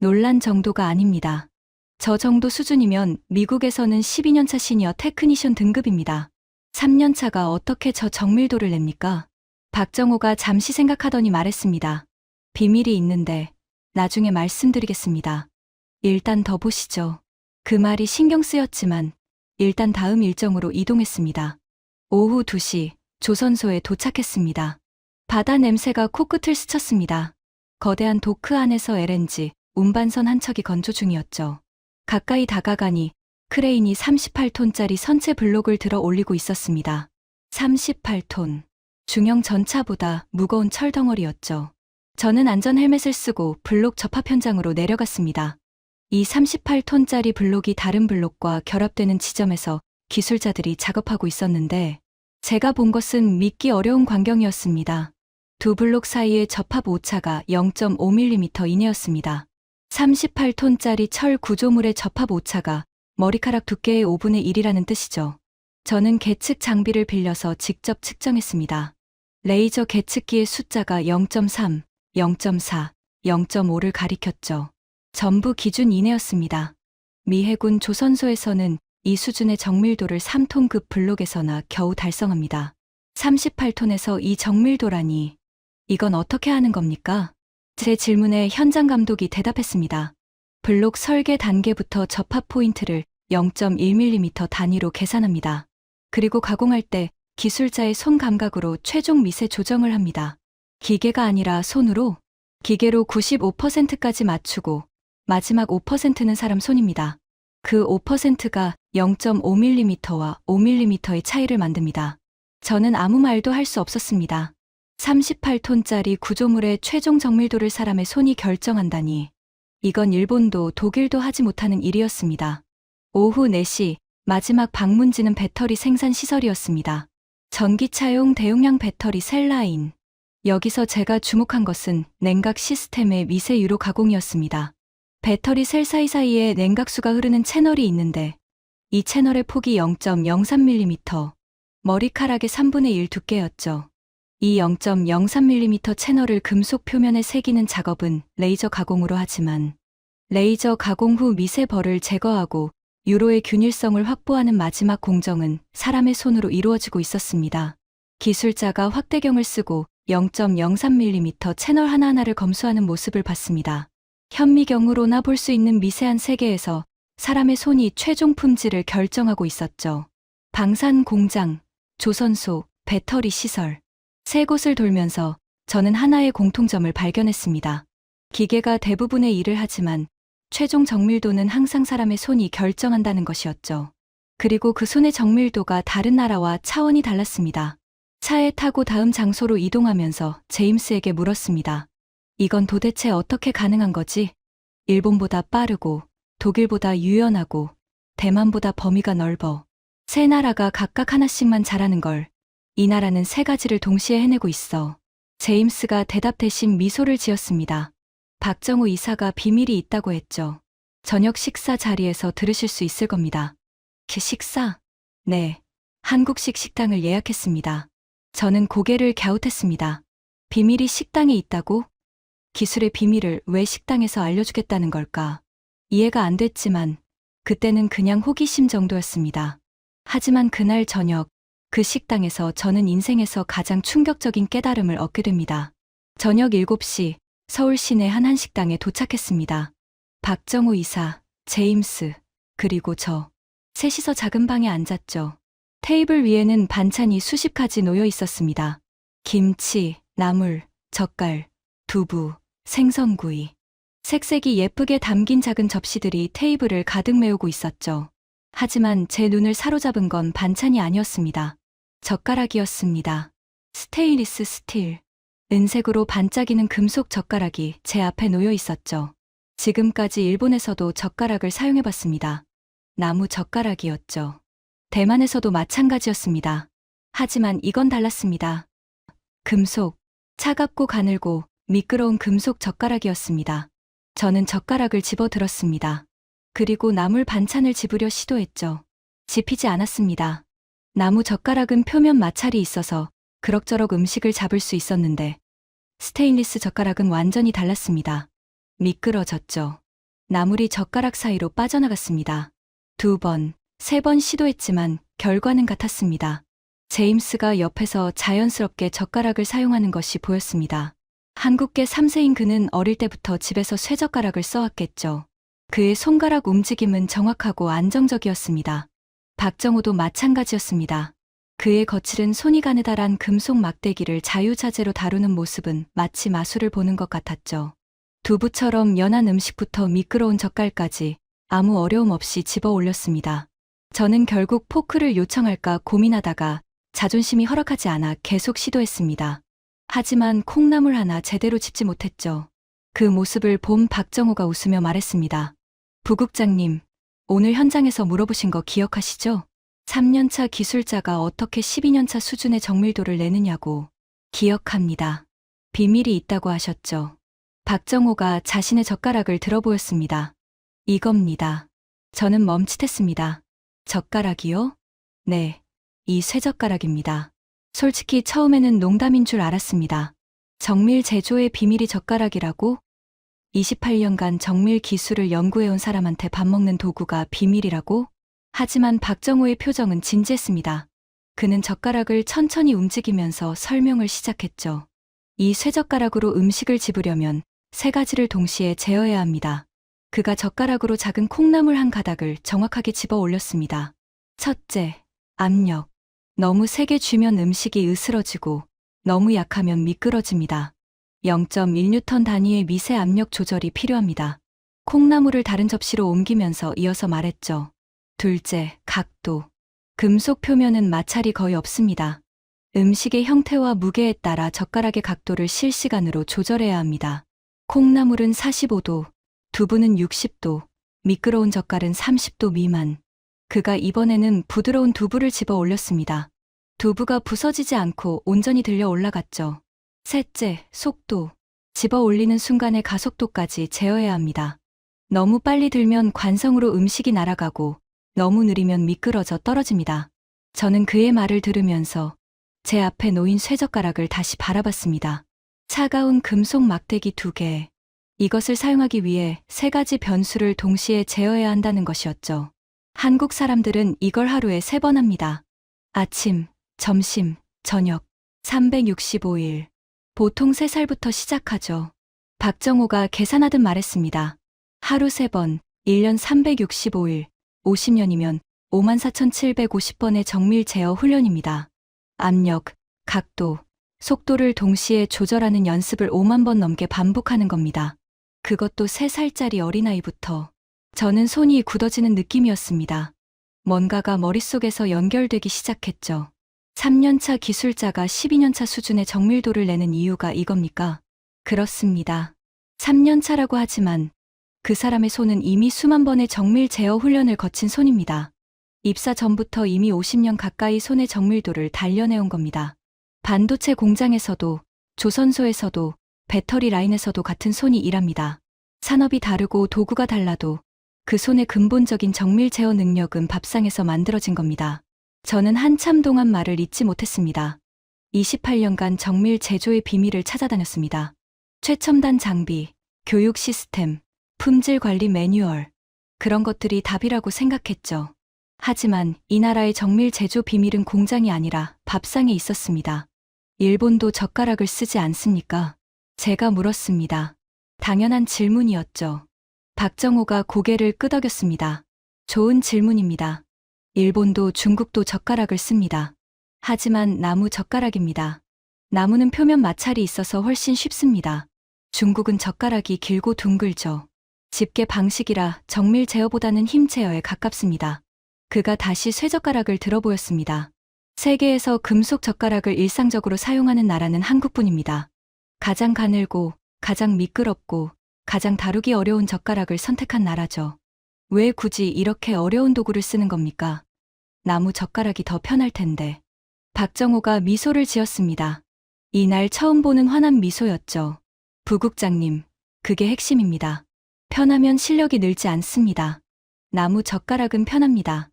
놀란 정도가 아닙니다. 저 정도 수준이면 미국에서는 12년차 시니어 테크니션 등급입니다. 3년차가 어떻게 저 정밀도를 냅니까? 박정호가 잠시 생각하더니 말했습니다. 비밀이 있는데 나중에 말씀드리겠습니다. 일단 더 보시죠. 그 말이 신경 쓰였지만 일단 다음 일정으로 이동했습니다. 오후 2시 조선소에 도착했습니다. 바다 냄새가 코끝을 스쳤습니다. 거대한 도크 안에서 LNG, 운반선 한 척이 건조 중이었죠. 가까이 다가가니 크레인이 38톤짜리 선체 블록을 들어 올리고 있었습니다. 38톤. 중형 전차보다 무거운 철덩어리였죠. 저는 안전 헬멧을 쓰고 블록 접합 현장으로 내려갔습니다. 이 38톤짜리 블록이 다른 블록과 결합되는 지점에서 기술자들이 작업하고 있었는데 제가 본 것은 믿기 어려운 광경이었습니다. 두 블록 사이의 접합 오차가 0.5mm 이내였습니다. 38톤짜리 철 구조물의 접합 오차가 머리카락 두께의 5분의 1이라는 뜻이죠. 저는 계측 장비를 빌려서 직접 측정했습니다. 레이저 계측기의 숫자가 0.3, 0.4, 0.5를 가리켰죠. 전부 기준 이내였습니다. 미 해군 조선소에서는 이 수준의 정밀도를 3톤급 블록에서나 겨우 달성합니다. 38톤에서 이 정밀도라니, 이건 어떻게 하는 겁니까? 제 질문에 현장 감독이 대답했습니다. 블록 설계 단계부터 접합 포인트를 0.1mm 단위로 계산합니다. 그리고 가공할 때 기술자의 손 감각으로 최종 미세 조정을 합니다. 기계가 아니라 손으로, 기계로 95%까지 맞추고 마지막 5%는 사람 손입니다. 그 5%가 0.5mm와 5mm의 차이를 만듭니다. 저는 아무 말도 할 수 없었습니다. 38톤짜리 구조물의 최종 정밀도를 사람의 손이 결정한다니. 이건 일본도 독일도 하지 못하는 일이었습니다. 오후 4시 마지막 방문지는 배터리 생산 시설이었습니다. 전기차용 대용량 배터리 셀 라인. 여기서 제가 주목한 것은 냉각 시스템의 미세 유로 가공이었습니다. 배터리 셀 사이사이에 냉각수가 흐르는 채널이 있는데 이 채널의 폭이 0.03mm, 머리카락의 3분의 1 두께였죠. 이 0.03mm 채널을 금속 표면에 새기는 작업은 레이저 가공으로 하지만 레이저 가공 후 미세벌을 제거하고 유로의 균일성을 확보하는 마지막 공정은 사람의 손으로 이루어지고 있었습니다. 기술자가 확대경을 쓰고 0.03mm 채널 하나하나를 검수하는 모습을 봤습니다. 현미경으로나 볼 수 있는 미세한 세계에서 사람의 손이 최종 품질을 결정하고 있었죠. 방산 공장, 조선소, 배터리 시설. 세 곳을 돌면서 저는 하나의 공통점을 발견했습니다. 기계가 대부분의 일을 하지만 최종 정밀도는 항상 사람의 손이 결정한다는 것이었죠. 그리고 그 손의 정밀도가 다른 나라와 차원이 달랐습니다. 차에 타고 다음 장소로 이동하면서 제임스에게 물었습니다. 이건 도대체 어떻게 가능한 거지? 일본보다 빠르고, 독일보다 유연하고, 대만보다 범위가 넓어. 세 나라가 각각 하나씩만 잘하는 걸 이 나라는 세 가지를 동시에 해내고 있어. 제임스가 대답 대신 미소를 지었습니다. 박정호 이사가 비밀이 있다고 했죠. 저녁 식사 자리에서 들으실 수 있을 겁니다. 식사? 네. 한국식 식당을 예약했습니다. 저는 고개를 갸웃했습니다. 비밀이 식당에 있다고? 기술의 비밀을 왜 식당에서 알려주겠다는 걸까? 이해가 안 됐지만 그때는 그냥 호기심 정도였습니다. 하지만 그날 저녁 그 식당에서 저는 인생에서 가장 충격적인 깨달음을 얻게 됩니다. 저녁 7시 서울 시내 한 한식당에 도착했습니다. 박정호 이사, 제임스, 그리고 저. 셋이서 작은 방에 앉았죠. 테이블 위에는 반찬이 수십 가지 놓여 있었습니다. 김치, 나물, 젓갈, 두부, 생선구이. 색색이 예쁘게 담긴 작은 접시들이 테이블을 가득 메우고 있었죠. 하지만 제 눈을 사로잡은 건 반찬이 아니었습니다. 젓가락이었습니다. 스테인리스 스틸. 은색으로 반짝이는 금속 젓가락이 제 앞에 놓여 있었죠. 지금까지 일본에서도 젓가락을 사용해봤습니다. 나무 젓가락이었죠. 대만에서도 마찬가지였습니다. 하지만 이건 달랐습니다. 금속, 차갑고 가늘고 미끄러운 금속 젓가락이었습니다. 저는 젓가락을 집어들었습니다. 그리고 나물 반찬을 집으려 시도했죠. 집히지 않았습니다. 나무 젓가락은 표면 마찰이 있어서 그럭저럭 음식을 잡을 수 있었는데 스테인리스 젓가락은 완전히 달랐습니다. 미끄러졌죠. 나물이 젓가락 사이로 빠져나갔습니다. 2번, 3번 시도했지만 결과는 같았습니다. 제임스가 옆에서 자연스럽게 젓가락을 사용하는 것이 보였습니다. 한국계 3세인 그는 어릴 때부터 집에서 쇠젓가락을 써왔겠죠. 그의 손가락 움직임은 정확하고 안정적이었습니다. 박정호도 마찬가지였습니다. 그의 거칠은 손이 가느다란 금속 막대기를 자유자재로 다루는 모습은 마치 마술을 보는 것 같았죠. 두부처럼 연한 음식부터 미끄러운 젓갈까지 아무 어려움 없이 집어 올렸습니다. 저는 결국 포크를 요청할까 고민하다가 자존심이 허락하지 않아 계속 시도했습니다. 하지만 콩나물 하나 제대로 집지 못했죠. 그 모습을 본 박정호가 웃으며 말했습니다. 부국장님, 오늘 현장에서 물어보신 거 기억하시죠? 3년차 기술자가 어떻게 12년차 수준의 정밀도를 내느냐고. 기억합니다. 비밀이 있다고 하셨죠. 박정호가 자신의 젓가락을 들어보였습니다. 이겁니다. 저는 멈칫했습니다. 젓가락이요? 네, 이 쇠젓가락입니다. 솔직히 처음에는 농담인 줄 알았습니다. 정밀 제조의 비밀이 젓가락이라고? 28년간 정밀 기술을 연구해온 사람한테 밥 먹는 도구가 비밀이라고? 하지만 박정호의 표정은 진지했습니다. 그는 젓가락을 천천히 움직이면서 설명을 시작했죠. 이 쇠젓가락으로 음식을 집으려면 3가지를 동시에 제어해야 합니다. 그가 젓가락으로 작은 콩나물 한 가닥을 정확하게 집어 올렸습니다. 첫째, 압력. 너무 세게 쥐면 음식이 으스러지고 너무 약하면 미끄러집니다. 0.1뉴턴 단위의 미세 압력 조절이 필요합니다. 콩나물을 다른 접시로 옮기면서 이어서 말했죠. 둘째, 각도. 금속 표면은 마찰이 거의 없습니다. 음식의 형태와 무게에 따라 젓가락의 각도를 실시간으로 조절해야 합니다. 콩나물은 45도, 두부는 60도, 미끄러운 젓갈은 30도 미만. 그가 이번에는 부드러운 두부를 집어 올렸습니다. 두부가 부서지지 않고 온전히 들려 올라갔죠. 셋째, 속도. 집어 올리는 순간의 가속도까지 제어해야 합니다. 너무 빨리 들면 관성으로 음식이 날아가고 너무 느리면 미끄러져 떨어집니다. 저는 그의 말을 들으면서 제 앞에 놓인 쇠젓가락을 다시 바라봤습니다. 차가운 금속 막대기 2개. 이것을 사용하기 위해 3가지 변수를 동시에 제어해야 한다는 것이었죠. 한국 사람들은 이걸 하루에 3번 합니다. 아침, 점심, 저녁, 365일. 보통 3살부터 시작하죠. 박정호가 계산하듯 말했습니다. 하루 3번, 1년 365일, 50년이면 54,750번의 정밀 제어 훈련입니다. 압력, 각도, 속도를 동시에 조절하는 연습을 5만 번 넘게 반복하는 겁니다. 그것도 3살짜리 어린아이부터. 저는 손이 굳어지는 느낌이었습니다. 뭔가가 머릿속에서 연결되기 시작했죠. 3년차 기술자가 12년차 수준의 정밀도를 내는 이유가 이겁니까? 그렇습니다. 3년차라고 하지만 그 사람의 손은 이미 수만 번의 정밀 제어 훈련을 거친 손입니다. 입사 전부터 이미 50년 가까이 손의 정밀도를 단련해온 겁니다. 반도체 공장에서도, 조선소에서도, 배터리 라인에서도 같은 손이 일합니다. 산업이 다르고 도구가 달라도 그 손의 근본적인 정밀 제어 능력은 밥상에서 만들어진 겁니다. 저는 한참 동안 말을 잇지 못했습니다. 28년간 정밀 제조의 비밀을 찾아다녔습니다. 최첨단 장비, 교육 시스템, 품질 관리 매뉴얼, 그런 것들이 답이라고 생각했죠. 하지만 이 나라의 정밀 제조 비밀은 공장이 아니라 밥상에 있었습니다. 일본도 젓가락을 쓰지 않습니까? 제가 물었습니다. 당연한 질문이었죠. 박정호가 고개를 끄덕였습니다. 좋은 질문입니다. 일본도 중국도 젓가락을 씁니다. 하지만 나무 젓가락입니다. 나무는 표면 마찰이 있어서 훨씬 쉽습니다. 중국은 젓가락이 길고 둥글죠. 집게 방식이라 정밀 제어보다는 힘 제어에 가깝습니다. 그가 다시 쇠젓가락을 들어 보였습니다. 세계에서 금속 젓가락을 일상적으로 사용하는 나라는 한국뿐입니다. 가장 가늘고, 가장 미끄럽고, 가장 다루기 어려운 젓가락을 선택한 나라죠. 왜 굳이 이렇게 어려운 도구를 쓰는 겁니까? 나무 젓가락이 더 편할 텐데. 박정호가 미소를 지었습니다. 이날 처음 보는 환한 미소였죠. 부국장님, 그게 핵심입니다. 편하면 실력이 늘지 않습니다. 나무 젓가락은 편합니다.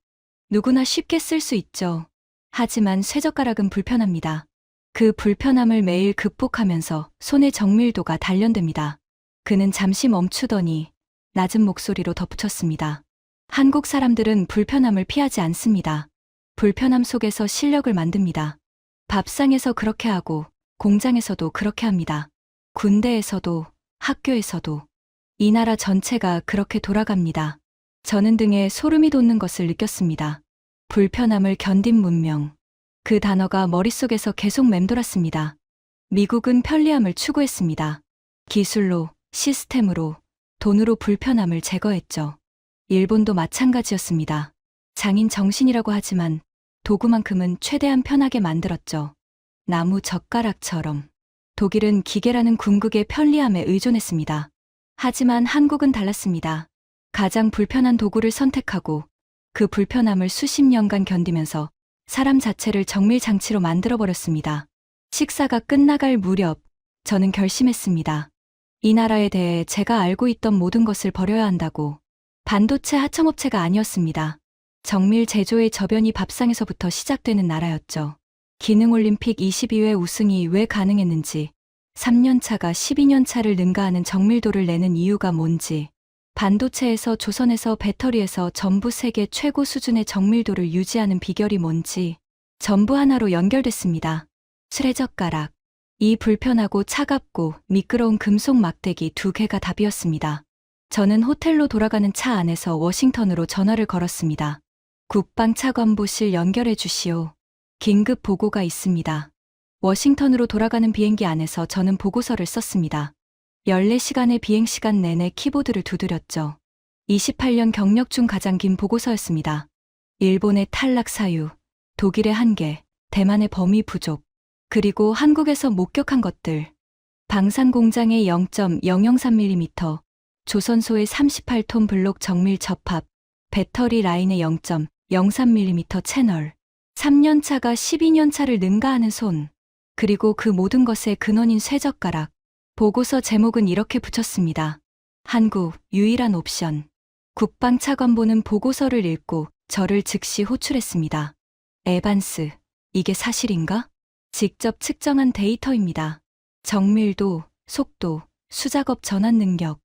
누구나 쉽게 쓸 수 있죠. 하지만 쇠젓가락은 불편합니다. 그 불편함을 매일 극복하면서 손의 정밀도가 단련됩니다. 그는 잠시 멈추더니 낮은 목소리로 덧붙였습니다. 한국 사람들은 불편함을 피하지 않습니다. 불편함 속에서 실력을 만듭니다. 밥상에서 그렇게 하고 공장에서도 그렇게 합니다. 군대에서도 학교에서도 이 나라 전체가 그렇게 돌아갑니다. 저는 등에 소름이 돋는 것을 느꼈습니다. 불편함을 견딘 문명. 그 단어가 머릿속에서 계속 맴돌았습니다. 미국은 편리함을 추구했습니다. 기술로, 시스템으로, 돈으로 불편함을 제거했죠. 일본도 마찬가지였습니다. 장인 정신이라고 하지만 도구만큼은 최대한 편하게 만들었죠. 나무 젓가락처럼. 독일은 기계라는 궁극의 편리함에 의존했습니다. 하지만 한국은 달랐습니다. 가장 불편한 도구를 선택하고 그 불편함을 수십 년간 견디면서 사람 자체를 정밀장치로 만들어버렸습니다. 식사가 끝나갈 무렵 저는 결심했습니다. 이 나라에 대해 제가 알고 있던 모든 것을 버려야 한다고. 반도체 하청업체가 아니었습니다. 정밀 제조의 저변이 밥상에서부터 시작되는 나라였죠. 기능올림픽 22회 우승이 왜 가능했는지, 3년차가 12년차를 능가하는 정밀도를 내는 이유가 뭔지, 반도체에서 조선에서 배터리에서 전부 세계 최고 수준의 정밀도를 유지하는 비결이 뭔지 전부 하나로 연결됐습니다. 쇠젓가락. 이 불편하고 차갑고 미끄러운 금속 막대기 2개가 답이었습니다. 저는 호텔로 돌아가는 차 안에서 워싱턴으로 전화를 걸었습니다. 국방 차관보실 연결해 주시오. 긴급 보고가 있습니다. 워싱턴으로 돌아가는 비행기 안에서 저는 보고서를 썼습니다. 14시간의 비행시간 내내 키보드를 두드렸죠. 28년 경력 중 가장 긴 보고서였습니다. 일본의 탈락 사유, 독일의 한계, 대만의 범위 부족, 그리고 한국에서 목격한 것들. 방산 공장의 0.003mm, 조선소의 38톤 블록 정밀 접합, 배터리 라인의 0.03mm 채널, 3년차가 12년차를 능가하는 손, 그리고 그 모든 것의 근원인 쇠젓가락. 보고서 제목은 이렇게 붙였습니다. 한국 유일한 옵션. 국방차관보는 보고서를 읽고 저를 즉시 호출했습니다. 에반스, 이게 사실인가? 직접 측정한 데이터입니다. 정밀도, 속도, 수작업 전환 능력.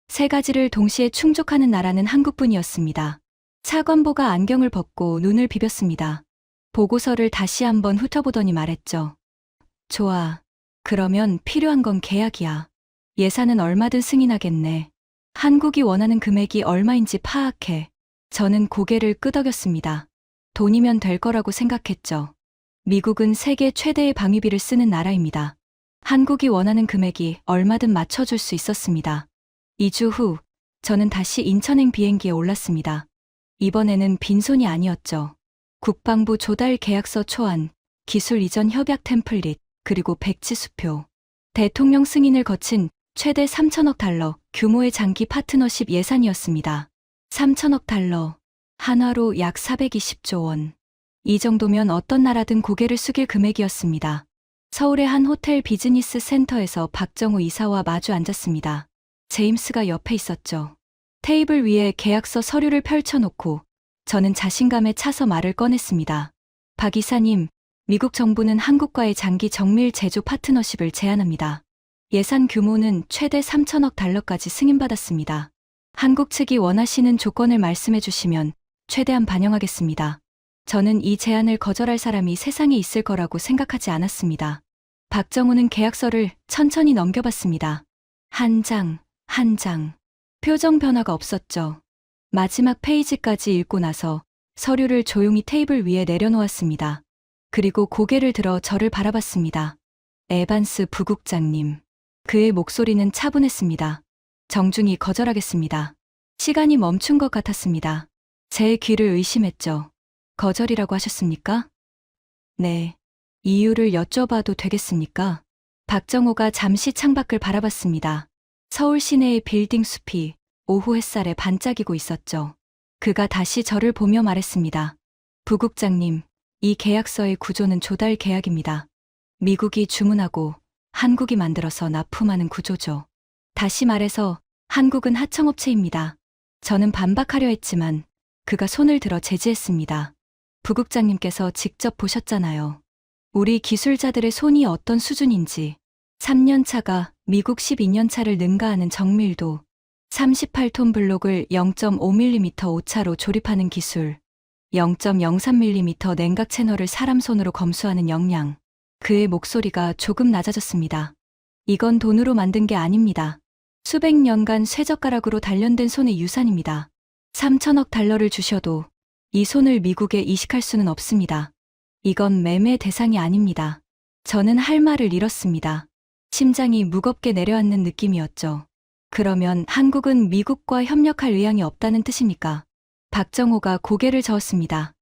3가지를 동시에 충족하는 나라는 한국뿐이었습니다. 차관보가 안경을 벗고 눈을 비볐습니다. 보고서를 다시 한번 훑어보더니 말했죠. 좋아. 그러면 필요한 건 계약이야. 예산은 얼마든 승인하겠네. 한국이 원하는 금액이 얼마인지 파악해. 저는 고개를 끄덕였습니다. 돈이면 될 거라고 생각했죠. 미국은 세계 최대의 방위비를 쓰는 나라입니다. 한국이 원하는 금액이 얼마든 맞춰줄 수 있었습니다. 2주 후, 저는 다시 인천행 비행기에 올랐습니다. 이번에는 빈손이 아니었죠. 국방부 조달 계약서 초안, 기술 이전 협약 템플릿, 그리고 백지 수표. 대통령 승인을 거친 최대 3천억 달러 규모의 장기 파트너십 예산이었습니다. 3천억 달러. 한화로 약 420조 원. 이 정도면 어떤 나라든 고개를 숙일 금액이었습니다. 서울의 한 호텔 비즈니스 센터에서 박정우 이사와 마주 앉았습니다. 제임스가 옆에 있었죠. 테이블 위에 계약서 서류를 펼쳐놓고 저는 자신감에 차서 말을 꺼냈습니다. 박 이사님, 미국 정부는 한국과의 장기 정밀 제조 파트너십을 제안합니다. 예산 규모는 최대 3천억 달러까지 승인받았습니다. 한국 측이 원하시는 조건을 말씀해 주시면 최대한 반영하겠습니다. 저는 이 제안을 거절할 사람이 세상에 있을 거라고 생각하지 않았습니다. 박정우는 계약서를 천천히 넘겨봤습니다. 한 장, 한 장. 표정 변화가 없었죠. 마지막 페이지까지 읽고 나서 서류를 조용히 테이블 위에 내려놓았습니다. 그리고 고개를 들어 저를 바라봤습니다. 에반스 부국장님. 그의 목소리는 차분했습니다. 정중히 거절하겠습니다. 시간이 멈춘 것 같았습니다. 제 귀를 의심했죠. 거절이라고 하셨습니까? 네. 이유를 여쭤봐도 되겠습니까? 박정호가 잠시 창밖을 바라봤습니다. 서울 시내의 빌딩 숲이 오후 햇살에 반짝이고 있었죠. 그가 다시 저를 보며 말했습니다. 부국장님, 이 계약서의 구조는 조달 계약입니다. 미국이 주문하고 한국이 만들어서 납품하는 구조죠. 다시 말해서 한국은 하청업체입니다. 저는 반박하려 했지만 그가 손을 들어 제지했습니다. 부국장님께서 직접 보셨잖아요. 우리 기술자들의 손이 어떤 수준인지. 3년 차가 미국 12년 차를 능가하는 정밀도, 38톤 블록을 0.5mm 오차로 조립하는 기술, 0.03mm 냉각 채널을 사람 손으로 검수하는 역량. 그의 목소리가 조금 낮아졌습니다. 이건 돈으로 만든 게 아닙니다. 수백 년간 쇠젓가락으로 단련된 손의 유산입니다. 3천억 달러를 주셔도 이 손을 미국에 이식할 수는 없습니다. 이건 매매 대상이 아닙니다. 저는 할 말을 잃었습니다. 심장이 무겁게 내려앉는 느낌이었죠. 그러면 한국은 미국과 협력할 의향이 없다는 뜻입니까? 박정호가 고개를 저었습니다.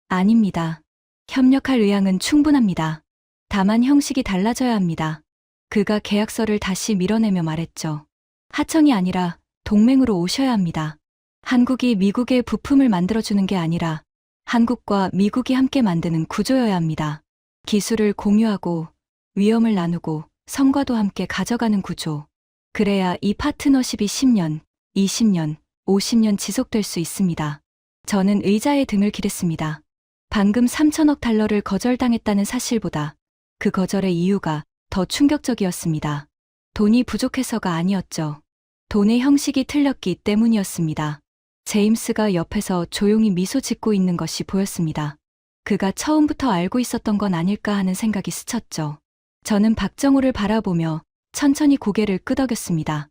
아닙니다. 협력할 의향은 충분합니다. 다만 형식이 달라져야 합니다. 그가 계약서를 다시 밀어내며 말했죠. 하청이 아니라 동맹으로 오셔야 합니다. 한국이 미국의 부품을 만들어주는 게 아니라 한국과 미국이 함께 만드는 구조여야 합니다. 기술을 공유하고 위험을 나누고 성과도 함께 가져가는 구조. 그래야 이 파트너십이 10년, 20년, 50년 지속될 수 있습니다. 저는 의자에 등을 기댔습니다. 방금 3천억 달러를 거절당했다는 사실보다 그 거절의 이유가 더 충격적이었습니다. 돈이 부족해서가 아니었죠. 돈의 형식이 틀렸기 때문이었습니다. 제임스가 옆에서 조용히 미소 짓고 있는 것이 보였습니다. 그가 처음부터 알고 있었던 건 아닐까 하는 생각이 스쳤죠. 저는 박정호를 바라보며 천천히 고개를 끄덕였습니다.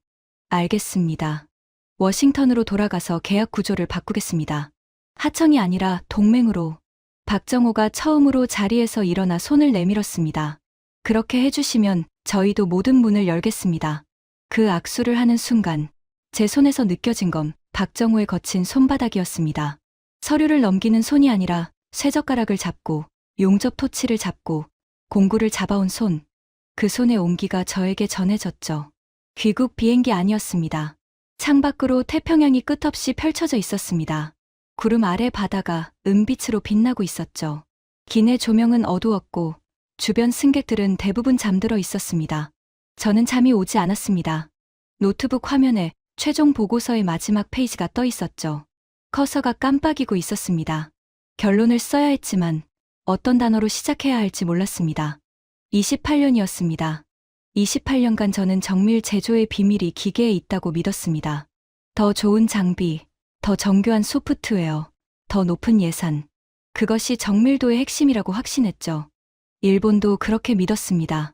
알겠습니다. 워싱턴으로 돌아가서 계약 구조를 바꾸겠습니다. 하청이 아니라 동맹으로. 박정호가 처음으로 자리에서 일어나 손을 내밀었습니다. 그렇게 해주시면 저희도 모든 문을 열겠습니다. 그 악수를 하는 순간 제 손에서 느껴진 건 박정호의 거친 손바닥이었습니다. 서류를 넘기는 손이 아니라 쇠젓가락을 잡고 용접 토치를 잡고 공구를 잡아온 손. 그 손의 온기가 저에게 전해졌죠. 귀국 비행기 아니었습니다. 창밖으로 태평양이 끝없이 펼쳐져 있었습니다. 구름 아래 바다가 은빛으로 빛나고 있었죠. 기내 조명은 어두웠고 주변 승객들은 대부분 잠들어 있었습니다. 저는 잠이 오지 않았습니다. 노트북 화면에 최종 보고서의 마지막 페이지가 떠 있었죠. 커서가 깜빡이고 있었습니다. 결론을 써야 했지만 어떤 단어로 시작해야 할지 몰랐습니다. 28년이었습니다. 28년간 저는 정밀 제조의 비밀이 기계에 있다고 믿었습니다. 더 좋은 장비, 더 정교한 소프트웨어, 더 높은 예산. 그것이 정밀도의 핵심이라고 확신했죠. 일본도 그렇게 믿었습니다.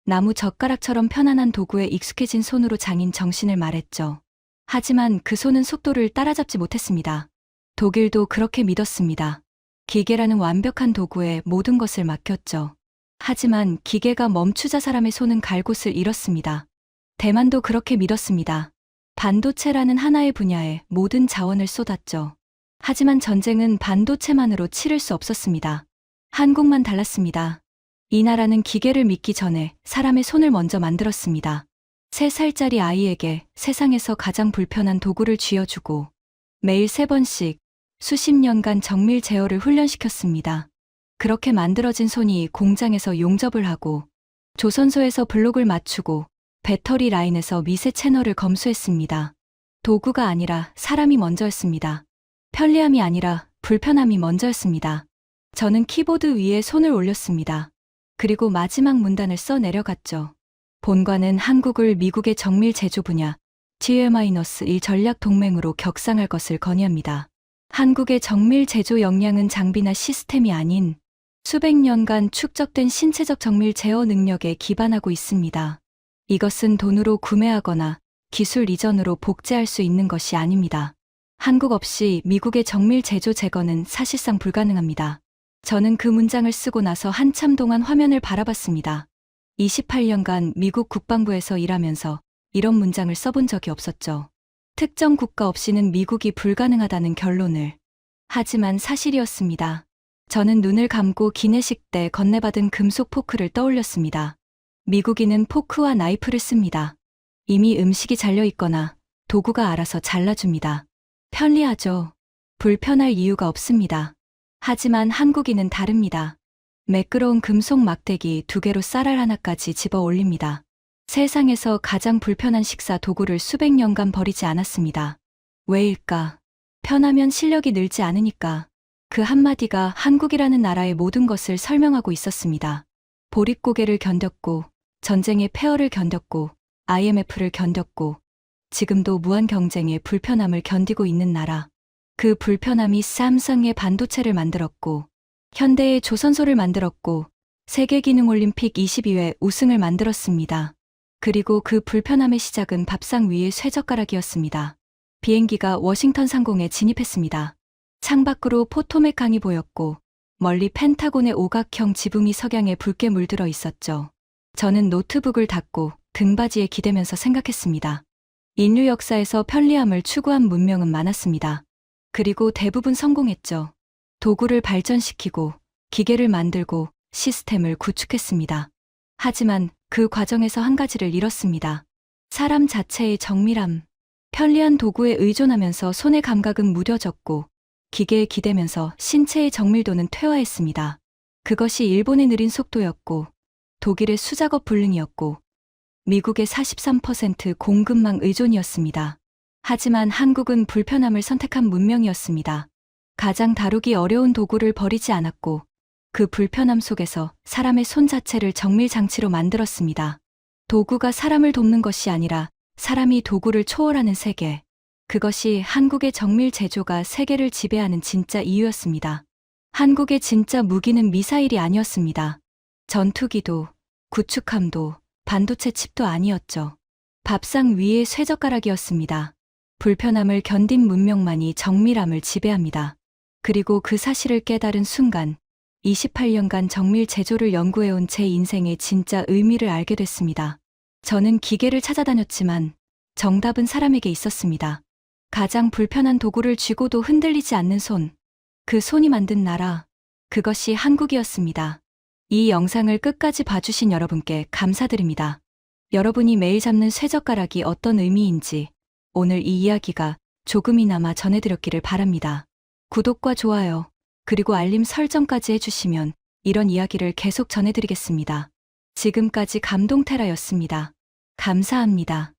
나무 젓가락처럼 편안한 도구에 익숙해진 손으로 장인 정신을 말했죠. 하지만 그 손은 속도를 따라잡지 못했습니다. 독일도 그렇게 믿었습니다. 기계라는 완벽한 도구에 모든 것을 맡겼죠. 하지만 기계가 멈추자 사람의 손은 갈 곳을 잃었습니다. 대만도 그렇게 믿었습니다. 반도체라는 하나의 분야에 모든 자원을 쏟았죠. 하지만 전쟁은 반도체만으로 치를 수 없었습니다. 한국만 달랐습니다. 이 나라는 기계를 믿기 전에 사람의 손을 먼저 만들었습니다. 3살짜리 아이에게 세상에서 가장 불편한 도구를 쥐어주고 매일 3번씩 수십 년간 정밀 제어를 훈련시켰습니다. 그렇게 만들어진 손이 공장에서 용접을 하고 조선소에서 블록을 맞추고 배터리 라인에서 미세 채널을 검수했습니다. 도구가 아니라 사람이 먼저였습니다. 편리함이 아니라 불편함이 먼저였습니다. 저는 키보드 위에 손을 올렸습니다. 그리고 마지막 문단을 써 내려갔죠. 본관은 한국을 미국의 정밀 제조 분야 Tier-1 전략 동맹으로 격상할 것을 건의합니다. 한국의 정밀 제조 역량은 장비나 시스템이 아닌 수백 년간 축적된 신체적 정밀 제어 능력에 기반하고 있습니다. 이것은 돈으로 구매하거나 기술 이전으로 복제할 수 있는 것이 아닙니다. 한국 없이 미국의 정밀 제조 재건은 사실상 불가능합니다. 저는 그 문장을 쓰고 나서 한참 동안 화면을 바라봤습니다. 28년간 미국 국방부에서 일하면서 이런 문장을 써본 적이 없었죠. 특정 국가 없이는 미국이 불가능하다는 결론을. 하지만 사실이었습니다. 저는 눈을 감고 기내식 때 건네받은 금속 포크를 떠올렸습니다. 미국인은 포크와 나이프를 씁니다. 이미 음식이 잘려 있거나 도구가 알아서 잘라줍니다. 편리하죠. 불편할 이유가 없습니다. 하지만 한국인은 다릅니다. 매끄러운 금속 막대기 2개로 쌀알 하나까지 집어 올립니다. 세상에서 가장 불편한 식사 도구를 수백 년간 버리지 않았습니다. 왜일까? 편하면 실력이 늘지 않으니까. 그 한마디가 한국이라는 나라의 모든 것을 설명하고 있었습니다. 보릿고개를 견뎠고, 전쟁의 폐허를 견뎠고, IMF를 견뎠고, 지금도 무한 경쟁의 불편함을 견디고 있는 나라. 그 불편함이 삼성의 반도체를 만들었고, 현대의 조선소를 만들었고, 세계기능올림픽 22회 우승을 만들었습니다. 그리고 그 불편함의 시작은 밥상 위의 쇠젓가락이었습니다. 비행기가 워싱턴 상공에 진입했습니다. 창밖으로 포토맥 강이 보였고 멀리 펜타곤의 오각형 지붕이 석양에 붉게 물들어 있었죠. 저는 노트북을 닫고 등받이에 기대면서 생각했습니다. 인류 역사에서 편리함을 추구한 문명은 많았습니다. 그리고 대부분 성공했죠. 도구를 발전시키고 기계를 만들고 시스템을 구축했습니다. 하지만 그 과정에서 한 가지를 잃었습니다. 사람 자체의 정밀함. 편리한 도구에 의존하면서 손의 감각은 무뎌졌고 기계에 기대면서 신체의 정밀도는 퇴화했습니다. 그것이 일본의 느린 속도였고 독일의 수작업 불능이었고 미국의 43% 공급망 의존이었습니다. 하지만 한국은 불편함을 선택한 문명이었습니다. 가장 다루기 어려운 도구를 버리지 않았고 그 불편함 속에서 사람의 손 자체를 정밀 장치로 만들었습니다. 도구가 사람을 돕는 것이 아니라 사람이 도구를 초월하는 세계. 그것이 한국의 정밀 제조가 세계를 지배하는 진짜 이유였습니다. 한국의 진짜 무기는 미사일이 아니었습니다. 전투기도, 구축함도, 반도체 칩도 아니었죠. 밥상 위의 쇠젓가락이었습니다. 불편함을 견딘 문명만이 정밀함을 지배합니다. 그리고 그 사실을 깨달은 순간 28년간 정밀 제조를 연구해온 제 인생의 진짜 의미를 알게 됐습니다. 저는 기계를 찾아다녔지만 정답은 사람에게 있었습니다. 가장 불편한 도구를 쥐고도 흔들리지 않는 손. 그 손이 만든 나라. 그것이 한국이었습니다. 이 영상을 끝까지 봐주신 여러분께 감사드립니다. 여러분이 매일 잡는 쇠젓가락이 어떤 의미인지 오늘 이 이야기가 조금이나마 전해드렸기를 바랍니다. 구독과 좋아요, 그리고 알림 설정까지 해주시면 이런 이야기를 계속 전해드리겠습니다. 지금까지 감동테라였습니다. 감사합니다.